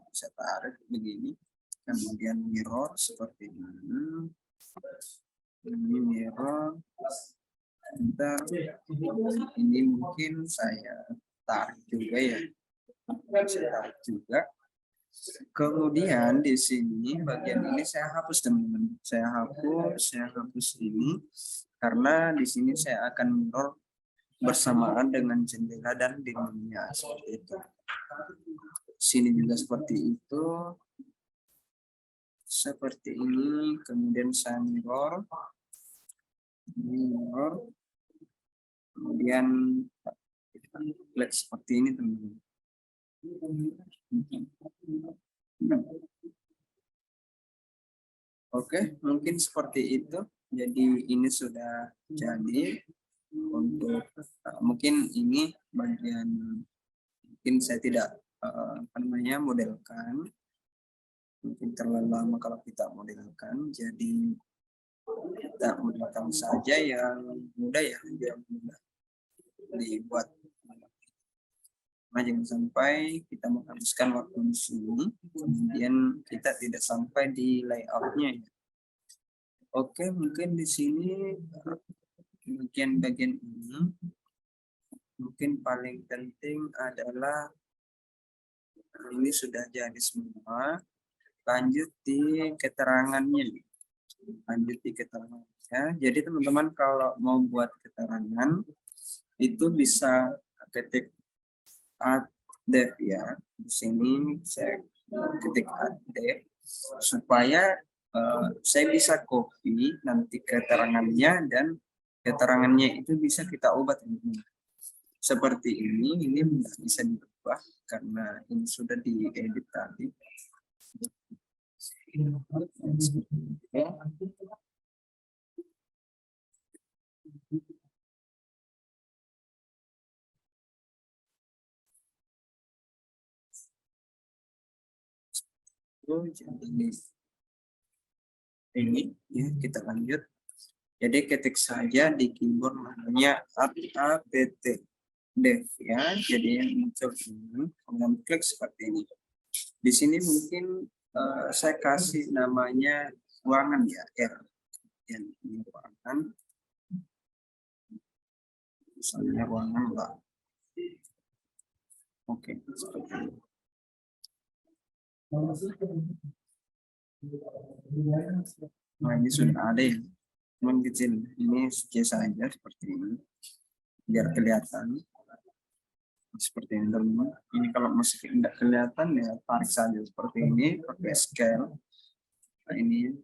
B: Bisa tarik begini. Kemudian mirror seperti ini. Ini mirror. Bentar. Ini mungkin saya tarik juga ya. Saya tarik juga. Kemudian di sini bagian ini saya hapus teman-teman. Saya hapus ini karena di sini saya akan mirror bersamaan dengan jendela dan dindingnya seperti itu. Sini juga seperti itu. Seperti ini, kemudian saya mirror. Kemudian klik seperti ini teman-teman. Oke, mungkin seperti itu. Jadi ini sudah jadi untuk mungkin ini bagian mungkin saya tidak modelkan. Mungkin terlalu lama kalau kita modelkan. Jadi kita modelkan saja yang mudah ya, yang mudah dibuat. Nah, jangan sampai kita menghabiskan waktu di sini, kemudian kita tidak sampai di layoutnya. Oke, mungkin di sini bagian ini mungkin paling penting adalah ini sudah jadi semua. Lanjut di keterangannya. Jadi teman-teman kalau mau buat keterangan itu bisa ketik addef ya. Di sini saya ketik addef supaya saya bisa copy nanti keterangannya dan keterangannya itu bisa kita ubah teman-teman. Seperti ini bisa diubah karena ini sudah diedit tadi. Jadi ini ya kita lanjut. Jadi ketik saja di keyboard namanya apt dev ya. Jadi yang muncul ini kemudian klik seperti ini. Di sini mungkin saya kasih namanya ruangan ya R. Yang ini ruangan. Misalnya ruangan lah. Oke, seperti ini. Nah, ini sudah ada ya. Cuman kecil. Ini saja seperti ini. Biar kelihatan. Seperti ini teman-teman. Ini kalau masih tidak kelihatan ya tarik saja seperti ini pakai scale. Nah, ini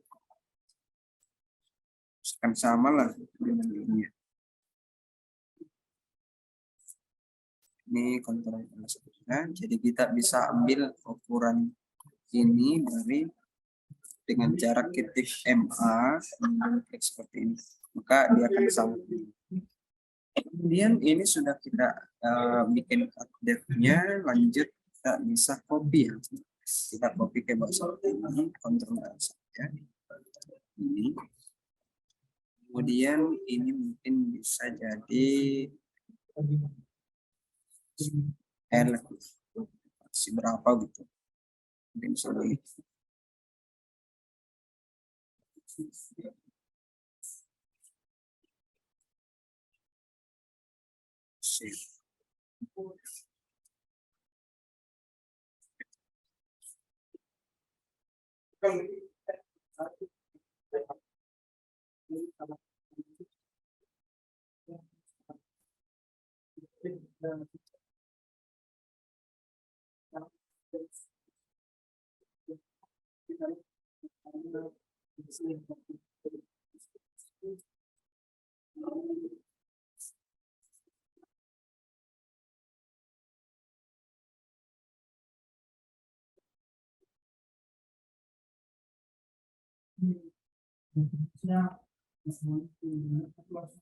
B: akan sama lah dengan ini. Ini kontrol sebetulnya. Jadi kita bisa ambil ukuran ini dari dengan jarak ketik MA klik seperti ini. Maka dia akan sama. Kemudian ini sudah kita bikin update-nya, lanjut kita bisa copy ya. Kita copy ke bawah ini, kontrol saja. Ini. Kemudian ini mungkin bisa jadi L berapa gitu. Mungkin sorry.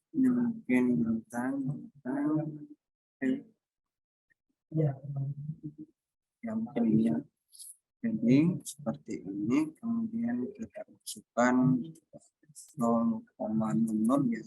B: Ini mungkin tentang yang mungkin ini ya. Jadi seperti ini, kemudian kita masukkan 0,00 ya.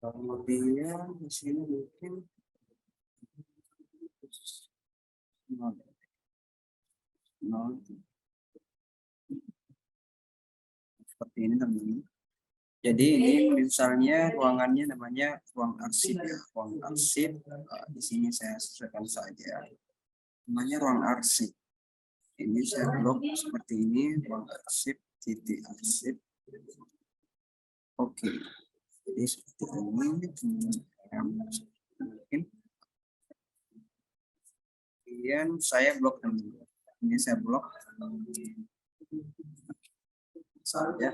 B: Kemudian di sini mungkin seperti ini teman-teman. Jadi ini misalnya ruangannya namanya ruang arsip ya, ruang arsip. Di sini saya sesuaikan saja. Namanya ruang arsip. Ini saya blok seperti ini, ruang arsip, titik arsip. Oke. Jadi seperti ini mungkin. Kemudian saya blok teman-teman. Ini saya blok saja.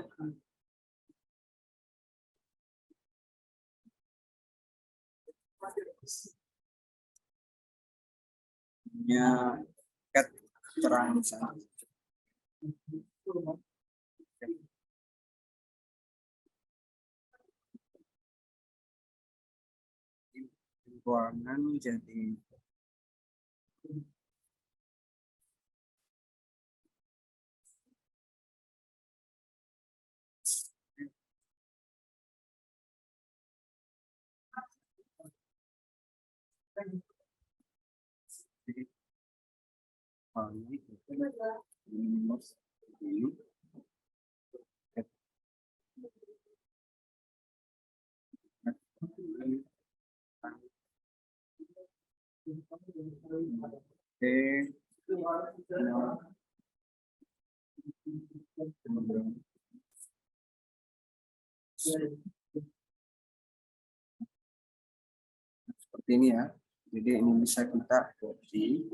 B: Cat terang saja. Ruangan jadi seperti ini ya. Jadi ini bisa kita copy.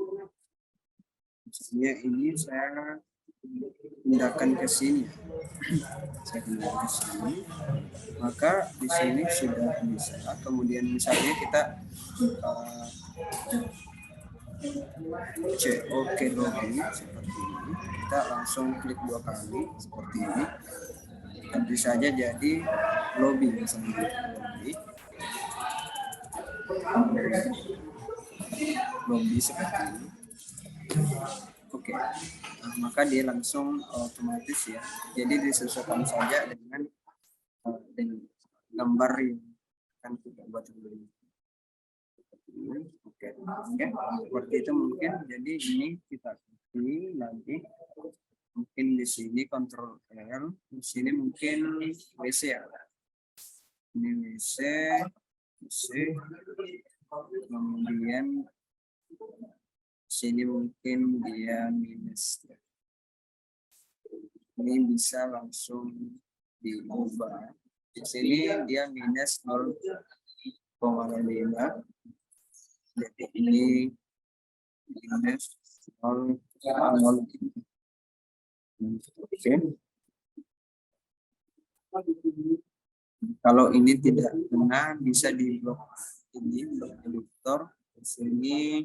B: Misalnya ini saya pindahkan ke sini. Saya pindahkan ke sini. Maka di sini sudah bisa. Kemudian misalnya kita cek OK login seperti ini. Kita langsung klik 2 kali seperti ini. Tentu saja jadi lobby misalnya lobby seperti ini. Oke. Nah, maka dia langsung otomatis ya. Jadi disesuaikan saja dengan gambar yang akan kita buat dulu. Oke. Seperti itu mungkin. Jadi ini kita pilih lagi. Mungkin di sini Ctrl L, di sini mungkin WC ya. Ini WC, kemudian sini mungkin dia minus. Ini bisa langsung diubah. Di sini dia minus 0,5. Jadi ini minus 0,0. Oke. Kalau ini tidak kena bisa di blok ini blok editor. Di sini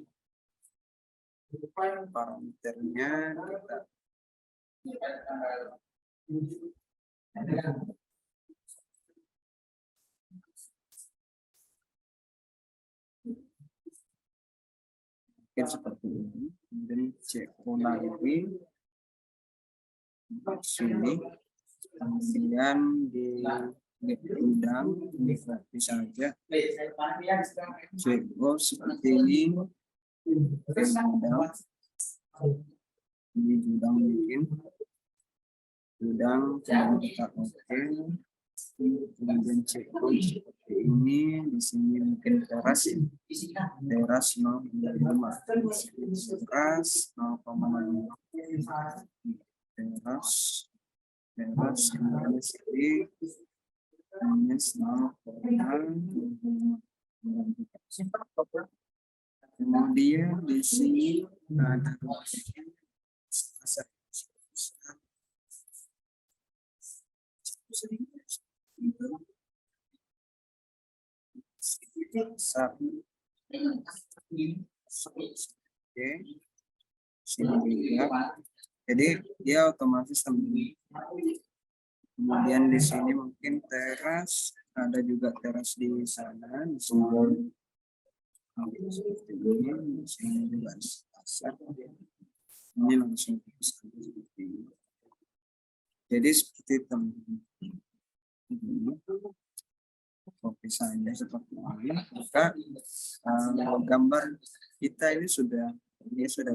B: parameternya kita mungkin seperti ini. Kemudian cek ulang ini sini, kemudian di udang ini bisa saja cek seperti ini. Ini udang bikin udang kita oke. Kemudian cek seperti ini. Di sini mungkin teras 0,5, teras 0,5, teras kemudian sini minus 0,5. Kemudian di sini ada sini juga. Jadi dia otomatis teman. Kemudian di sini mungkin teras, ada juga teras di sana, di sini. Di sini juga pasar. Ini langsung seperti ini. Jadi seperti teman. Oke saja seperti ini. Maka gambar kita ini sudah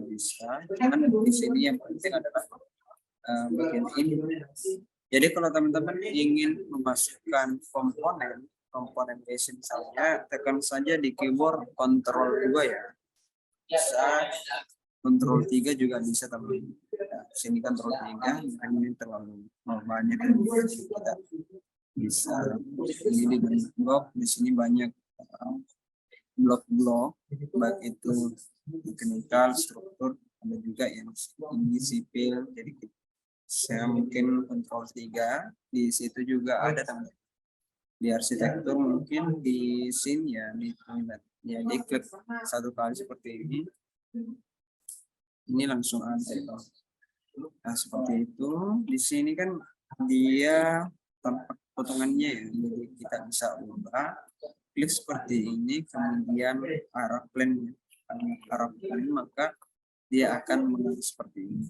B: bisa. Cuman di sini yang penting adalah bagian ini. Jadi kalau teman-teman ingin memasukkan komponen base misalnya, tekan saja di keyboard Ctrl 2 ya. Bisa Ctrl 3 juga bisa teman-teman. Nah, sini Ctrl 3, ini terlalu banyak kita bisa ini di blok. Di sini banyak blok-blok, baik itu mekanikal, struktur, ada juga yang ini sipil. Jadi saya mungkin Ctrl 3, di situ juga ada teman. Di arsitektur mungkin di scene ya, di ya diklik 1 kali seperti ini. Ini langsung ada. Nah, seperti itu. Di sini kan dia tempat potongannya ya, jadi kita bisa ubah. Klik seperti ini, kemudian arah plan, maka dia akan menjadi seperti ini.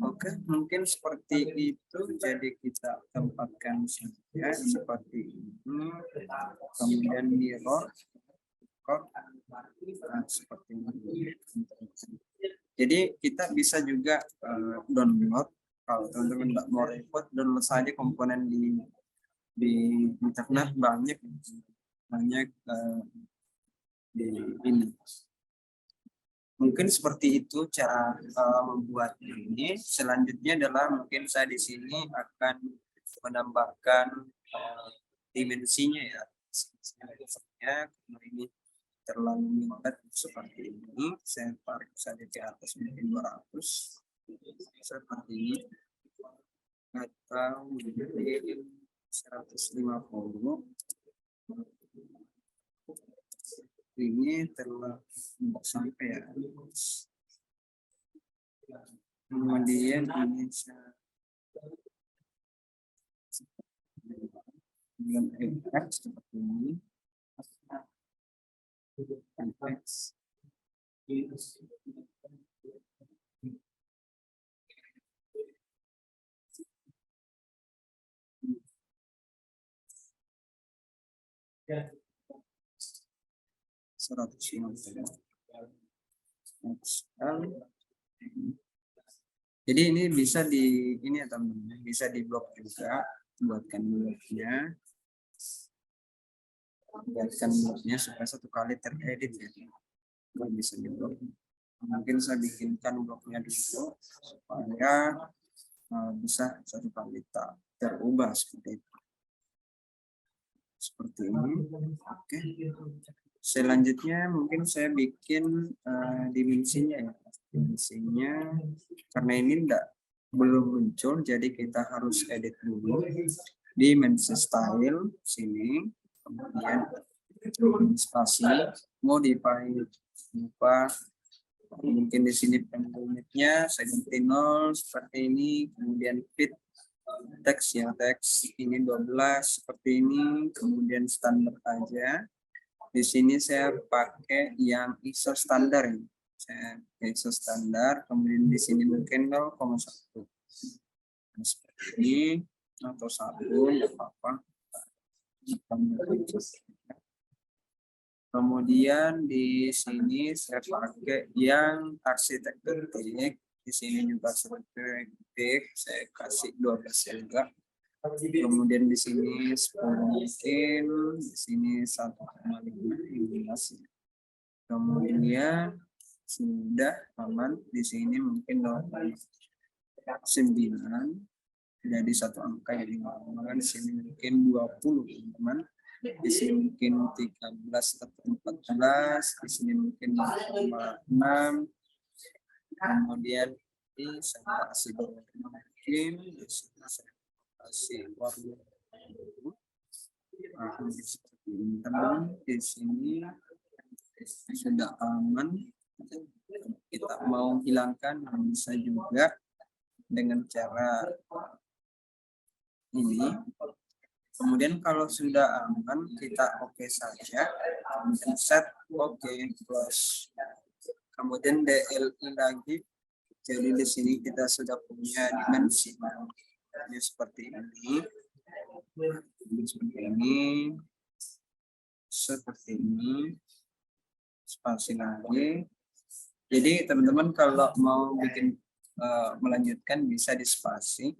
B: Oke, mungkin seperti itu. Jadi kita tempatkan saja seperti ini. Kemudian mirror, seperti ini. Jadi kita bisa juga download. Kalau teman-teman nggak mau repot, download saja komponen di internet, banyak di ini. Mungkin seperti itu cara membuat ini. Selanjutnya adalah mungkin saya di sini akan menambahkan dimensinya ya. Karena ini terlalu mepet seperti ini, saya tarik saja ke atas mungkin 200 seperti ini, atau mungkin 150. Ini terlalu sampai ya. Kemudian ini dengan efek seperti ini. Efek. Ya. 150. Jadi ini bisa di ini ya teman-teman, bisa di blok juga, buatkan bloknya supaya satu kali teredit ya. Nggak bisa di blok. Mungkin saya bikinkan bloknya dulu supaya bisa satu kali terubah seperti itu. Seperti ini. Oke. Selanjutnya mungkin saya bikin dimensinya ya. Dimensinya karena ini belum muncul, jadi kita harus edit dulu. Dimensi style sini, kemudian spasi, modify, lupa. Mungkin di sini penlimitnya saya ganti 0 seperti ini, kemudian fit teks ya, teks ini 12 seperti ini, kemudian standar aja. Di sini saya pakai yang ISO standar ini. Saya ISO standar, kemudian di sini mungkin 0,1. Seperti ini atau 1 enggak apa-apa. Kemudian di sini saya pakai yang arsitektur teknik. Di sini juga arsitektur teknik, saya kasih 12 juga. Kemudian di sini 10 mungkin, di sini 1,5. Kemudian sudah aman, di sini mungkin 0,9. Jadi satu angka yang dimana di sini mungkin 20 teman. Di sini mungkin 13 atau 14, di sini mungkin 6. Kemudian ini saya kasih mungkin di sini saya kasih warna seperti ini teman. Di sini sudah aman. Kita mau hilangkan bisa juga dengan cara ini. Kemudian kalau sudah aman, kita oke saja. Kemudian set oke close. Kemudian DLI lagi. Jadi di sini kita sudah punya dimensi. Ini seperti ini. Seperti ini. Seperti ini. Spasi lagi. Jadi teman-teman kalau mau bikin melanjutkan bisa di spasi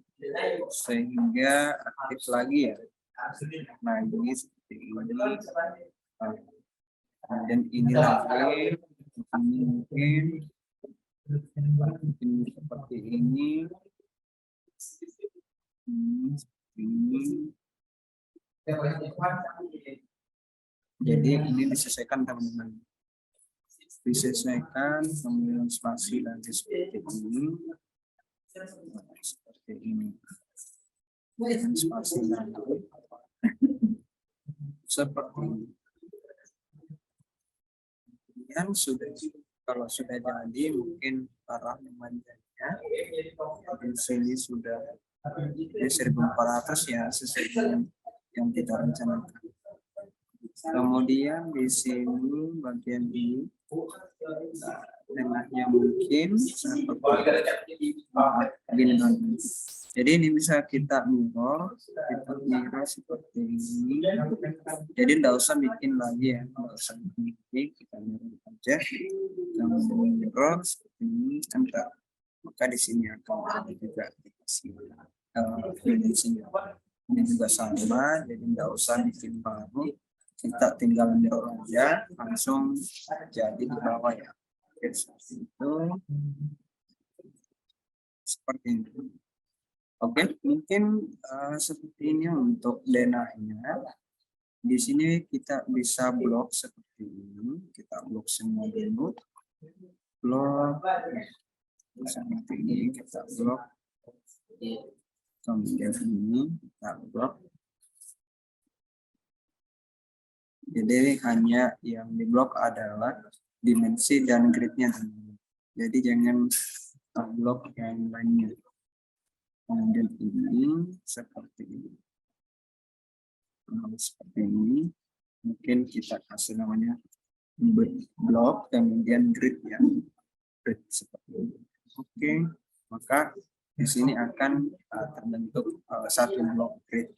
B: sehingga aktif lagi ya. Nah ini seperti ini. Kemudian ini lagi, ini mungkin seperti ini. Jadi ini disesuaikan teman-teman. Disesuaikan, kemudian spasi lagi seperti ini. Seperti ini. Spasi lagi. Seperti ini. Yang sudah, kalau sudah jadi mungkin para memanjanya Di sini sudah di 1400 ya, sesuai dengan yang kita rencanakan. Kemudian di sini bagian ini tengahnya mungkin seperti gini. Jadi ini bisa kita mirror seperti ini. Jadi tidak usah bikin lagi ya, tidak usah bikin lagi, kita mirror aja. Kemudian mirror seperti ini, entar. Maka di sini akan ada juga dimensinya. Ini juga sama, jadi tidak usah bikin baru. Kita tinggal mirror aja, langsung jadi di bawah ya. Oke, seperti itu. Seperti ini. Oke, mungkin seperti ini untuk denahnya. Di sini kita bisa blok seperti ini. Kita blok semua dulu. Blok seperti ini kita blok. Kemudian ini kita blok. Jadi hanya yang diblok adalah dimensi dan gridnya. Jadi jangan blok yang lainnya. Kemudian ini seperti ini. Seperti ini. Mungkin kita kasih namanya blok, kemudian grid ya. Grid seperti ini. Oke, maka di sini akan terbentuk satu blok grid.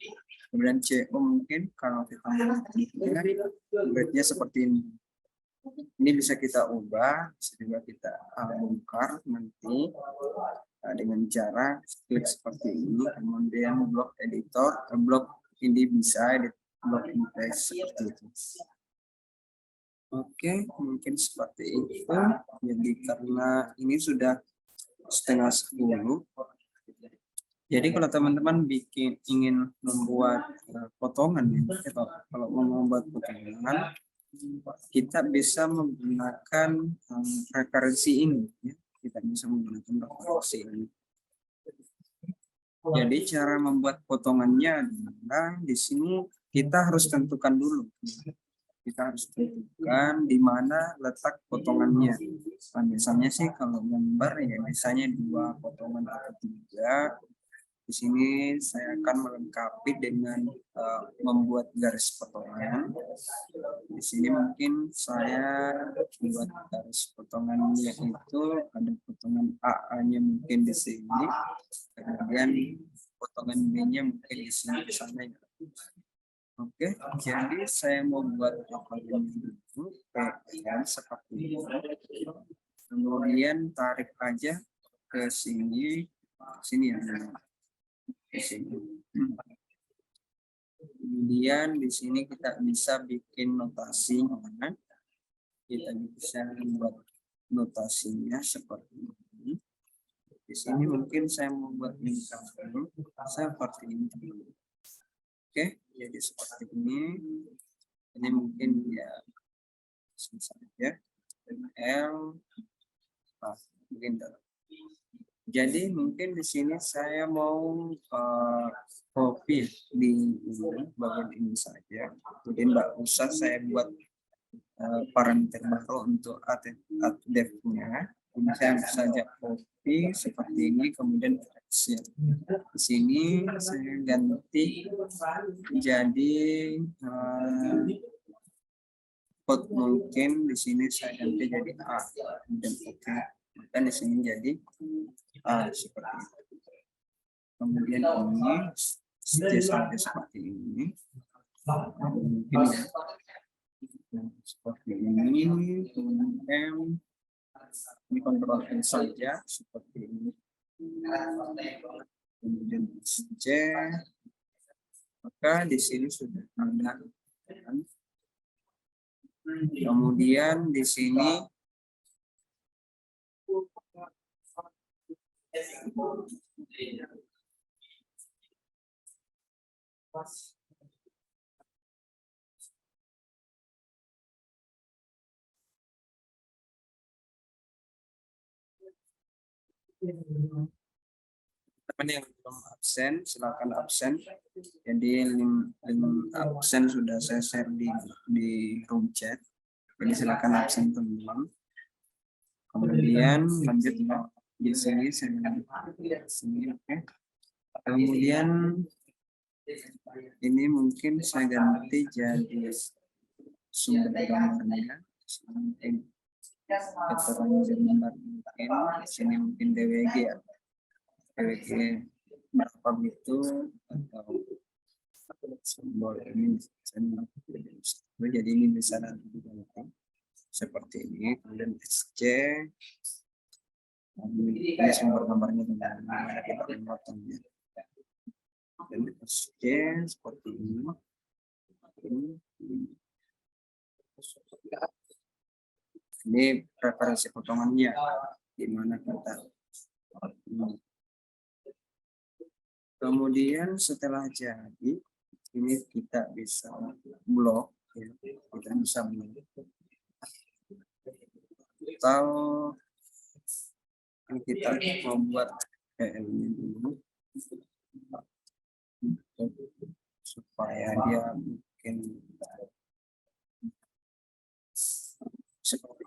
B: Kemudian CO mungkin kalau kita melihat gridnya seperti ini. Ini bisa kita ubah, bisa juga kita bongkar nanti dengan cara klik seperti ini. Kemudian blok editor, blok ini bisa edit blok index seperti itu. Oke, mungkin seperti itu. Jadi karena ini sudah 9:30. Jadi kalau teman-teman ingin membuat potongan, kalau mau membuat potongan, kita bisa menggunakan referensi ini. Ya. Kita bisa menggunakan referensi ini. Jadi cara membuat potongannya adalah di sini kita harus tentukan dulu. Kita harus tentukan di mana letak potongannya. Nah, biasanya sih kalau gambar ya biasanya 2 potongan atau 3. Di sini saya akan melengkapi dengan membuat garis potongan. Di sini mungkin saya buat garis potongannya itu ada potongan AA-nya mungkin di sini, kemudian potongan B-nya mungkin di sini ke sana ya. Oke, jadi saya mau buat potongan dulu PN seperti ini. Kemudian tarik aja ke sini ya. Di sini. Kemudian di sini kita bisa bikin notasinya. Kita bisa membuat notasinya seperti ini. Di sini mungkin saya membuat lingkar dulu seperti ini. Oke, jadi seperti ini. Ini mungkin ya saja L mungkin. Jadi mungkin di sini saya mau copy di bagian ini saja. Jadi tidak usah saya buat parameter baru untuk depth-nya. Ini saya saja copy seperti ini, kemudian action. Di sini saya ganti jadi code mungkin di sini saya ganti jadi A dan oke. Dan di sini jadi seperti itu. Kemudian ini sampai seperti ini. Mungkin ya. Seperti ini. Kemudian ini kontrol N saja seperti ini. Kemudian C. Maka di sini sudah ada. Kemudian di sini teman yang belum absen silakan absen. Jadi link absen sudah saya share di room chat. Jadi silakan absen teman-teman. Kemudian lanjut ya. di sini sini, oke. Kemudian ini mungkin saya ganti jadi sumber gambarnya, mungkin keterangan gambar mungkin di sini mungkin DWG ya, DWG berapa gitu, atau simbol ini jadi ini bisa nanti diganti seperti ini. Kemudian SC ini sumber gambarnya dengan kita memotongnya, dan SC seperti ini. Ini preferensi potongannya di mana kita. Kemudian setelah jadi ini kita bisa blok ya, kita bisa blok atau kita membuat PL-nya dulu supaya dia mungkin seperti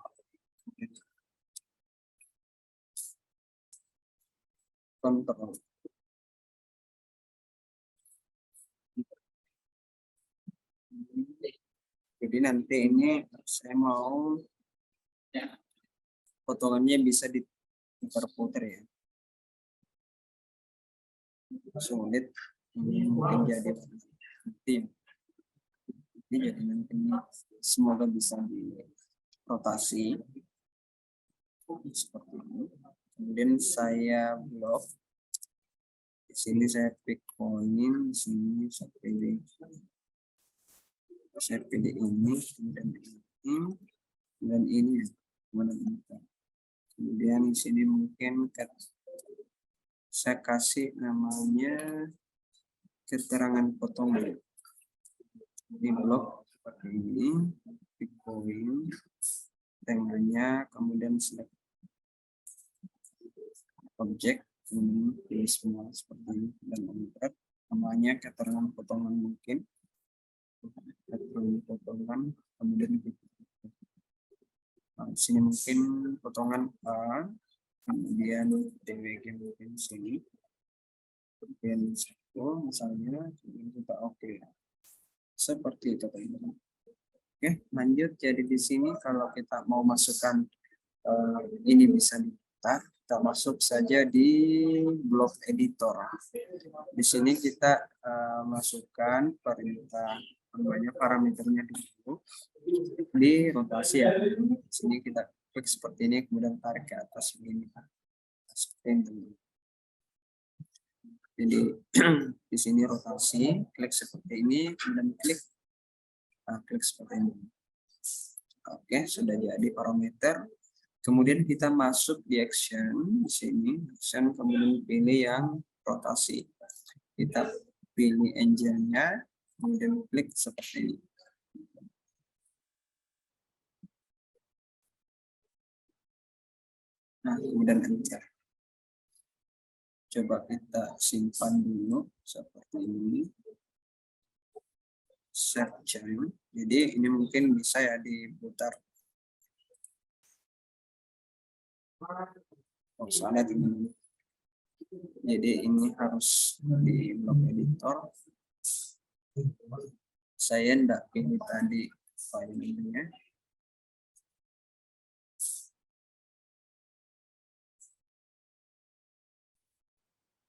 B: kontrol. Jadi nanti ini saya mau potongannya bisa diputar-putar ya. Sulit ini mungkin jadi nanti. Ini jadi nanti semoga bisa dirotasi seperti ini. Kemudian saya blok. Di sini saya pick point, di sini saya pilih ini, kemudian ini, kemudian di sini mungkin saya kasih namanya keterangan potongan di blok seperti ini, pick point, temanya, kemudian select objek, kemudian pilih semua seperti ini dan enter. Namanya keterangan potongan mungkin. Potongan, kemudian sini mungkin potongan A, kemudian DWG mungkin sini, kemudian misalnya kita oke. Seperti itu teman-teman. Oke, lanjut. Jadi di sini kalau kita mau masukkan ini bisa diputar, kita masuk saja di blok editor. Di sini kita masukkan perintah namanya parameternya dulu di rotasi ya. Di sini kita klik seperti ini, kemudian tarik ke atas begini. Seperti ini. Jadi di sini rotasi, klik seperti ini, kemudian klik seperti ini. Oke, sudah jadi parameter. Kemudian kita masuk di action, di sini action, kemudian pilih yang rotasi. Kita pilih engine-nya, kemudian klik seperti ini. Nah, kemudian enter. Coba kita simpan dulu seperti ini. Set change. Jadi ini mungkin bisa ya diputar. Oh, soalnya ini. Jadi ini harus di blok editor. Saya enggak pilih tadi filenya.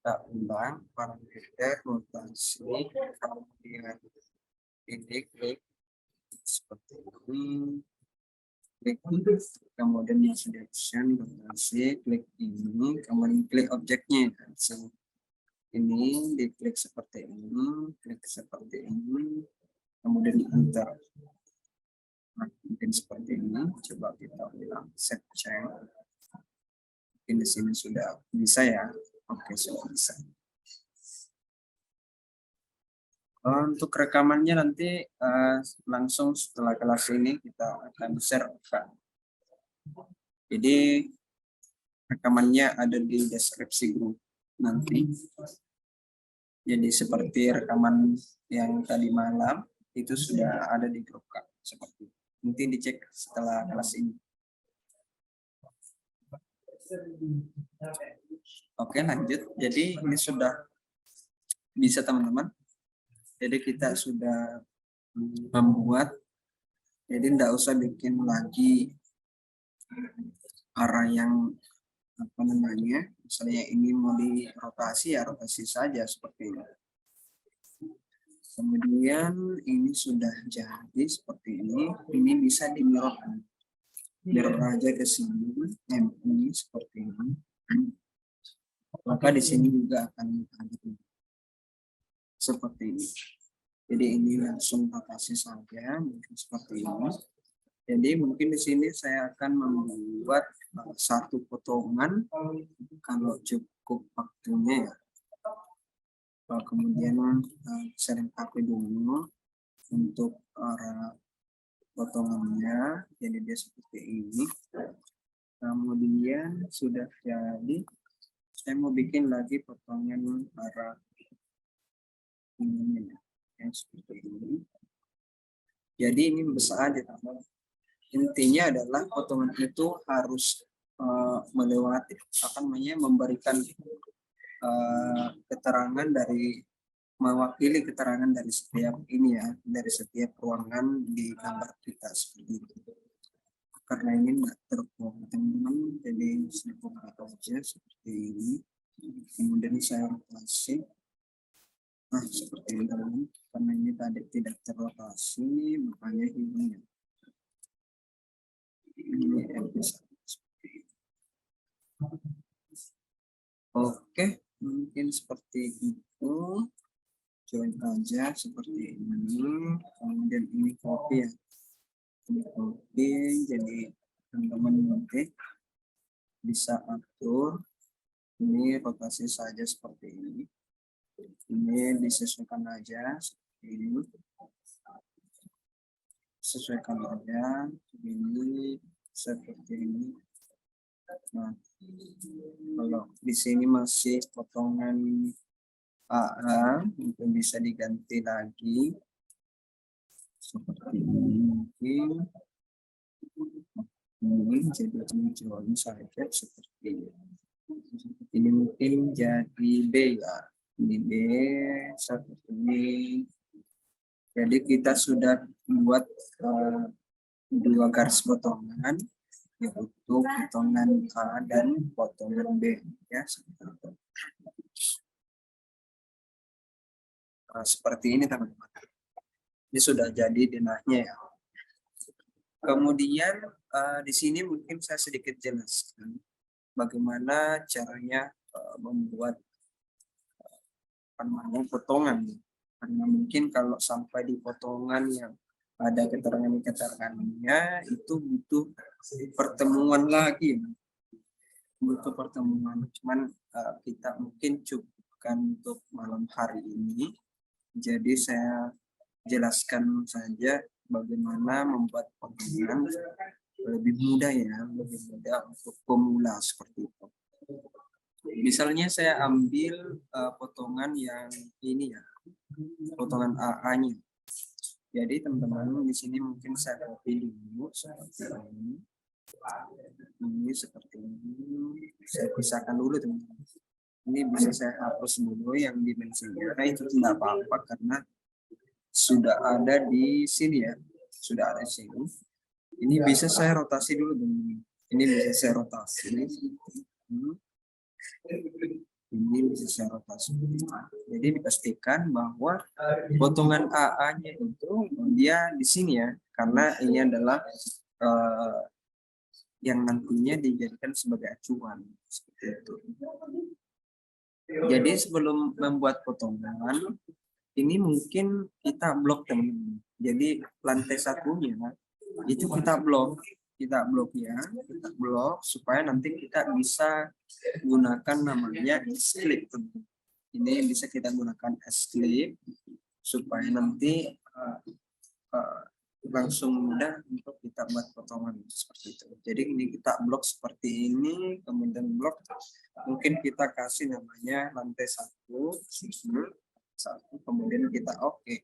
B: Kita ulang parameter rotasi, kemudian ini klik seperti ini, klik kemudian yang selection rotasi, klik ini, kemudian klik objeknya. Ini diklik seperti ini, klik seperti ini, kemudian enter. Nah, mungkin seperti ini. Coba kita ulang set change. Mungkin di sini sudah bisa ya. Oke, sudah bisa. Untuk rekamannya nanti langsung setelah kelas ini kita akan share. Jadi rekamannya ada di deskripsi grup nanti. Jadi seperti rekaman yang tadi malam itu sudah ada di grup Kak. Seperti itu. Nanti dicek setelah kelas ini. Oke, lanjut. Jadi ini sudah bisa teman-teman. Jadi kita sudah membuat, jadi tidak usah bikin lagi arah yang apa namanya, misalnya ini mau dirotasi ya rotasi saja seperti ini. Kemudian ini sudah jadi seperti ini bisa di mirror aja ke sini, ini seperti ini. Maka di sini juga akan ada seperti ini. Jadi ini langsung rotasi saja, mungkin seperti ini. Jadi mungkin di sini saya akan membuat satu potongan kalau cukup waktunya ya. Kemudian saya lengkapi dulu untuk arah potongannya, jadi dia seperti ini. Kemudian sudah jadi, saya mau bikin lagi potongan arah ini ya, seperti ini. Jadi ini besar aja teman. Intinya adalah potongan itu harus melewati apa namanya, memberikan keterangan dari, mewakili keterangan dari setiap ini ya, dari setiap ruangan di gambar kita seperti itu. Karena ini nggak terbuang teman-teman, jadi saya buka aja seperti ini. Kemudian saya rotasi. Nah seperti ini teman-teman, karena ini tadi tidak terrotasi, makanya ini seperti ini. Oke, mungkin seperti itu. Join aja seperti ini. Kemudian ini copy ya. Ini copy, jadi teman-teman nanti bisa atur. Ini rotasi saja seperti ini. Ini disesuaikan aja seperti ini. Sesuaikan aja. Ini seperti ini. Nah, kalau di sini masih potongan AA, mungkin bisa diganti lagi seperti ini. Mungkin jadi join saja seperti ini. Ini mungkin jadi B ya. Ini B seperti ini. Jadi kita sudah buat dua garis potongan, yaitu potongan A dan potongan B ya, seperti ini teman-teman. Ini sudah jadi denahnya ya. Kemudian di sini mungkin saya sedikit jelaskan bagaimana caranya membuat potongan, karena mungkin kalau sampai di potongan yang ada keterangannya itu butuh pertemuan lagi, cuman kita mungkin cukupkan untuk malam hari ini. Jadi saya jelaskan saja bagaimana membuat potongan lebih mudah ya, lebih mudah untuk pemula seperti itu. Misalnya saya ambil potongan yang ini ya, potongan AA-nya. Jadi teman-teman di sini mungkin saya copy dulu seperti ini. Ini seperti ini. Saya pisahkan dulu teman-teman. Ini bisa saya hapus dulu yang dimensinya. Nah itu tidak apa-apa karena sudah ada di sini ya, sudah ada di sini. Ini bisa saya rotasi dulu teman-teman. Ini bisa saya rotasi. Ini bisa saya rotasi. Jadi dipastikan bahwa potongan AA-nya itu dia di sini ya, karena ini adalah yang nantinya dijadikan sebagai acuan seperti itu. Jadi sebelum membuat potongan ini mungkin kita blok teman-teman. Jadi lantai satunya itu kita blok ya, kita blok supaya nanti kita bisa gunakan namanya S-clip. Ini bisa kita gunakan S-clip supaya nanti langsung mudah untuk kita buat potongan seperti itu. Jadi ini kita blok seperti ini, kemudian blok mungkin kita kasih namanya lantai satu, kemudian kita oke.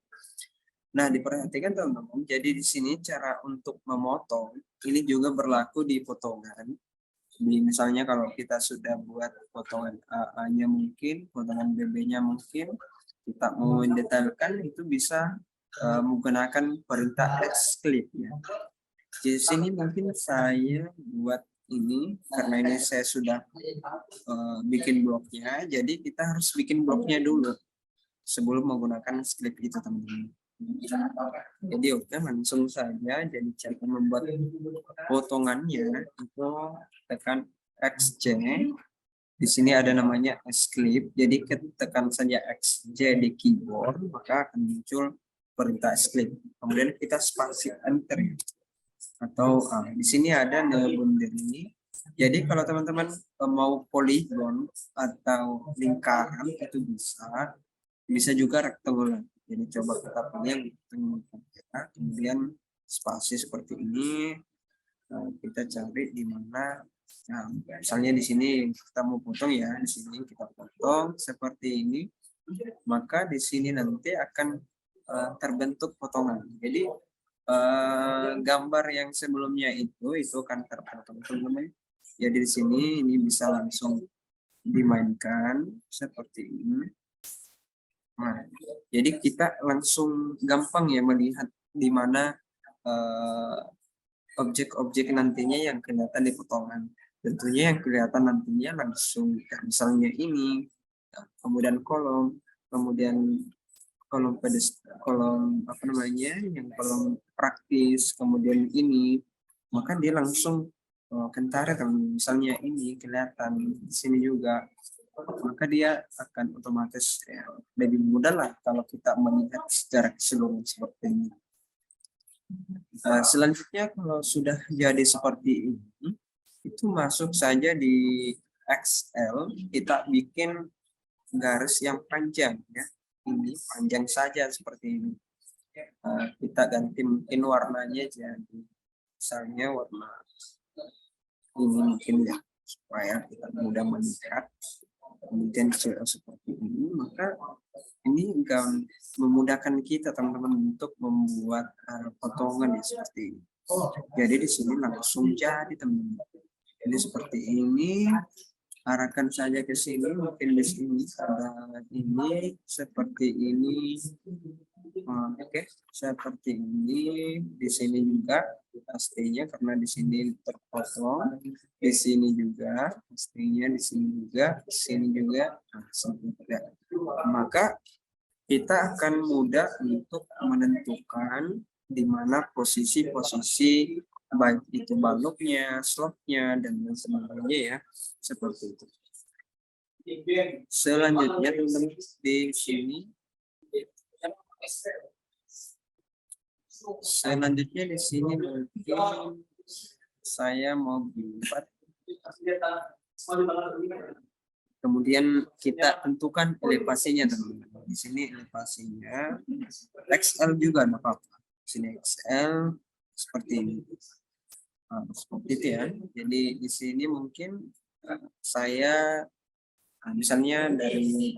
B: Nah diperhatikan teman-teman, jadi di sini cara untuk memotong ini juga berlaku di potongan. Misalnya kalau kita sudah buat potongan AA-nya mungkin, potongan BB-nya mungkin, kita mau mendetailkan itu bisa menggunakan perintah exclude ya. Di sini mungkin saya buat ini karena ini saya sudah bikin bloknya, jadi kita harus bikin bloknya dulu sebelum menggunakan script itu teman-teman. Jadi oke, langsung saja. Jadi cara membuat potongannya itu tekan XJ. Di sini ada namanya Xclip. Jadi tekan saja XJ di keyboard, maka akan muncul perintah Xclip. Kemudian kita spasi enter. Atau di sini ada boundary. Jadi kalau teman-teman mau polygon atau lingkaran itu bisa juga rektangular. Jadi coba kita pilih yang rectangular, kemudian spasi seperti ini. Kita cari di mana. Nah, misalnya di sini kita mau potong ya, di sini kita potong seperti ini, maka di sini nanti akan terbentuk potongan. Jadi gambar yang sebelumnya itu kan terpotong teman-teman. Jadi di sini ini bisa langsung dimainkan seperti ini. Nah, jadi kita langsung gampang ya melihat di mana objek-objek nantinya yang kelihatan di potongan. Tentunya yang kelihatan nantinya langsung, misalnya ini, kemudian kolom, kemudian kolom kolom apa namanya, yang kolom praktis, kemudian ini, maka dia langsung kentara kan, misalnya ini kelihatan di sini juga, maka dia akan otomatis ya, lebih mudah lah kalau kita melihat secara keseluruhan seperti ini. Selanjutnya kalau sudah jadi seperti ini, itu masuk saja di Excel, kita bikin garis yang panjang ya. Ini panjang saja seperti ini. Kita ganti mungkin warnanya jadi misalnya warna ini mungkin ya, supaya kita mudah melihat. Kemudian seperti ini, maka ini akan memudahkan kita teman-teman untuk membuat potongan ya seperti ini. Jadi di sini langsung jadi teman-teman. Jadi seperti ini, arahkan saja ke sini, mungkin di sini ada ini seperti ini. Oke, seperti ini. Di sini juga pastinya karena di sini terpotong, di sini juga pastinya, di sini juga, di sini juga, maka kita akan mudah untuk menentukan di mana posisi-posisi baik itu baloknya, slotnya, dan lain sebagainya ya, seperti itu. Selanjutnya teman-teman di sini, mungkin saya mau buat, kemudian kita tentukan elevasinya teman-teman. Di sini elevasinya XL juga enggak apa-apa. Di sini XL seperti ini. Seperti itu ya. Jadi di sini mungkin saya misalnya dari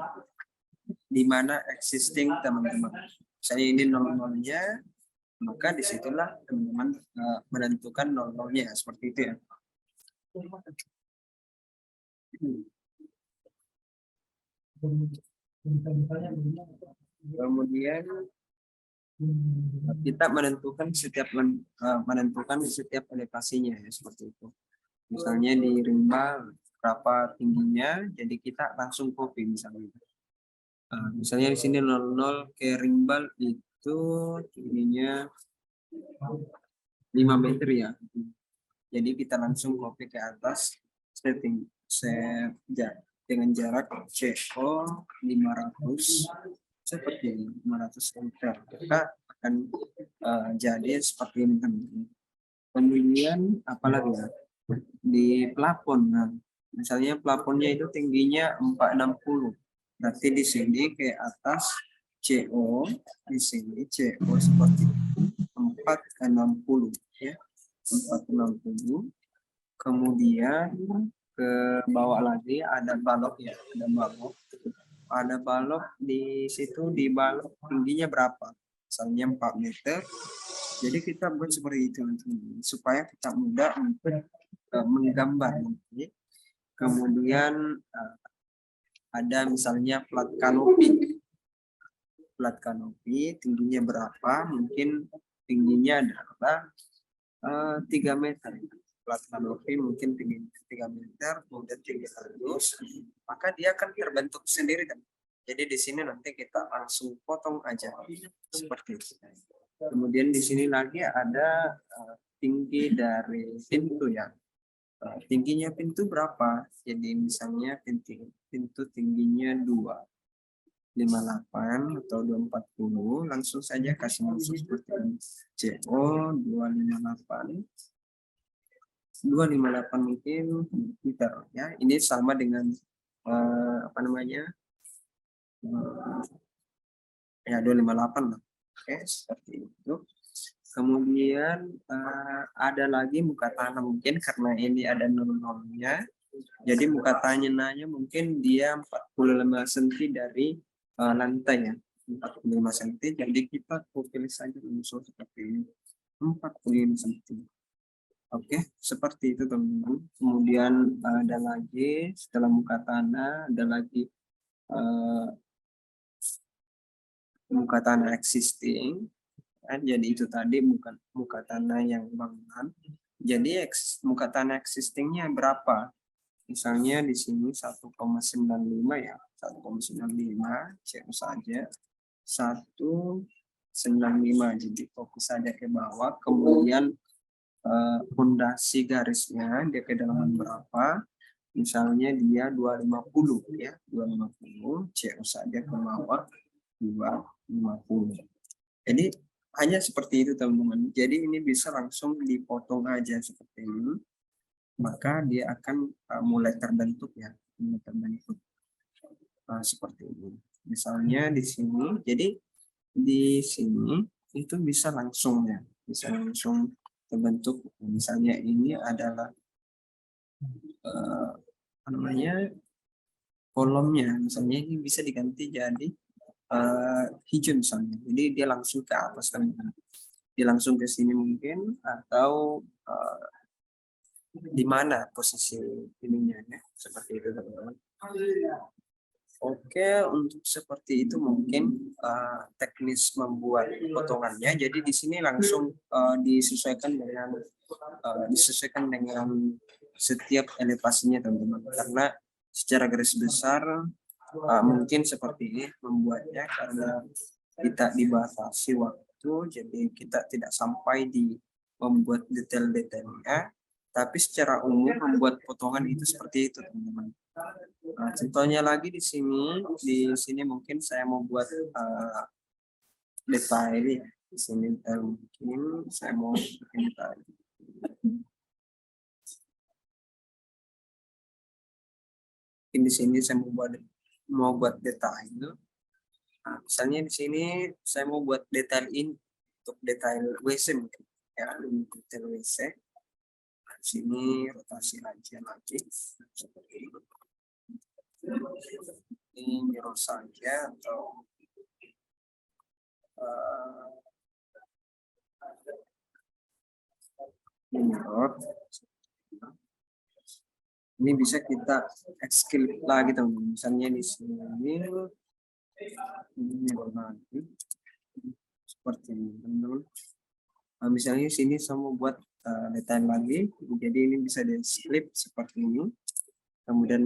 B: di mana existing teman-teman. Misalnya ini 00-nya, maka disitulah teman-teman menentukan 00-nya seperti itu ya. Kemudian kita menentukan setiap elevasinya ya, seperti itu. Misalnya di rimba berapa tingginya, jadi kita langsung copy misalnya. Misalnya di sini 00 ke rimbal itu tingginya 5 meter ya. Jadi kita langsung copy ke atas, setting dengan jarak CO 500 seperti ini, 500 meter. Maka akan jadi seperti ini teman-teman. Kemudian apalagi ya? Di plafon, nah, misalnya plafonnya itu tingginya 460. Berarti di sini ke atas CO, di sini CO seperti 460 ya. 460. Kemudian ke bawah lagi ada balok ya, ada balok di situ, di balok tingginya berapa? Misalnya 4 meter. Jadi kita buat seperti itu teman-teman, supaya kita mudah untuk menggambar nanti. Kemudian ada misalnya plat kanopi. Plat kanopi tingginya berapa? Mungkin tingginya adalah 3 meter. Plat kanopi mungkin tingginya 3 meter, kemudian tinggi halus, maka dia akan terbentuk sendiri kan. Jadi di sini nanti kita langsung potong aja seperti itu. Kemudian di sini lagi ada tinggi dari pintu ya. Tingginya pintu berapa? Jadi misalnya pintu tingginya 258 atau 240, langsung saja kasih masuk seperti ini. CO 258 mungkin meter ya. Ini sama dengan apa namanya? Ya 258 lah. Oke, seperti itu. Kemudian ada lagi muka tanah, mungkin karena ini ada nol-nolnya. Jadi muka tanahnya mungkin dia 45 cm dari lantai ya. 45 cm. Jadi kita pilih saja unsur seperti ini. 45 cm. Oke, seperti itu teman-teman. Kemudian ada lagi setelah muka tanah, ada lagi muka tanah existing. Jadi itu tadi bukan muka tanah yang bangunan. Jadi muka tanah existingnya berapa? Misalnya di sini 1,95 ya, 1,95 cek saja 1,95. Jadi fokus saja ke bawah. Kemudian fondasi garisnya dia kedalaman berapa? Misalnya dia 250 ya, 250 cek saja ke bawah 250. Jadi hanya seperti itu teman-teman. Jadi ini bisa langsung dipotong aja seperti ini. Maka dia akan mulai terbentuk ya. Mulai terbentuk seperti ini. Misalnya di sini. Jadi di sini itu bisa langsung ya. Bisa langsung terbentuk. Misalnya ini adalah apa namanya? Kolomnya. Misalnya ini bisa diganti jadi hijau misalnya. Jadi dia langsung ke atas teman-teman. Dia langsung ke sini mungkin, atau di mana posisi ininya ya, seperti itu teman-teman. Oke, untuk seperti itu mungkin teknis membuat potongannya. Jadi di sini langsung disesuaikan dengan setiap elevasinya teman-teman. Karena secara garis besar mungkin seperti ini membuatnya, karena kita dibatasi waktu, jadi kita tidak sampai di membuat detail-detailnya, tapi secara umum membuat potongan itu seperti itu teman-teman. Nah, contohnya lagi di sini mungkin saya mau buat detail ya. Di sini mungkin saya mau bikin detail. Di sini saya mau buat detail. Nah, misalnya di sini saya mau buat detail ini untuk detail WC mungkin ya, detail WC. Nah, di sini rotasi aja lagi seperti ini. Ini mirror saja atau mirror. Ini bisa kita export lagi teman-teman. Misalnya di sini ini lagi seperti ini teman-teman. Nah, misalnya di sini saya mau buat detail lagi, jadi ini bisa di split seperti ini. Kemudian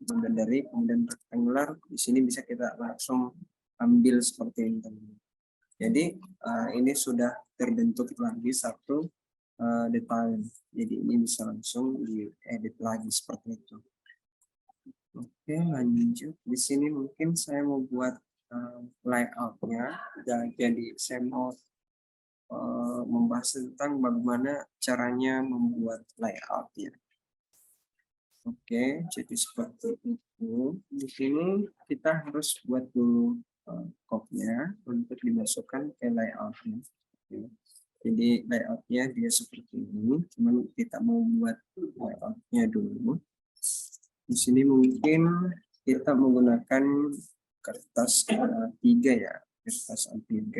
B: kemudian rectangular, di sini bisa kita langsung ambil seperti ini teman-teman. Jadi ini sudah terbentuk lagi satu detail. Jadi ini bisa langsung diedit lagi seperti itu. Oke, lanjut. Di sini mungkin saya mau buat layoutnya. Jadi saya mau membahas tentang bagaimana caranya membuat layoutnya. Oke, jadi seperti itu. Di sini kita harus buat dulu code-nya untuk dimasukkan ke layoutnya. Jadi layoutnya dia seperti ini, cuman kita mau buat layoutnya dulu. Di sini mungkin kita menggunakan kertas A3 ya, kertas A3.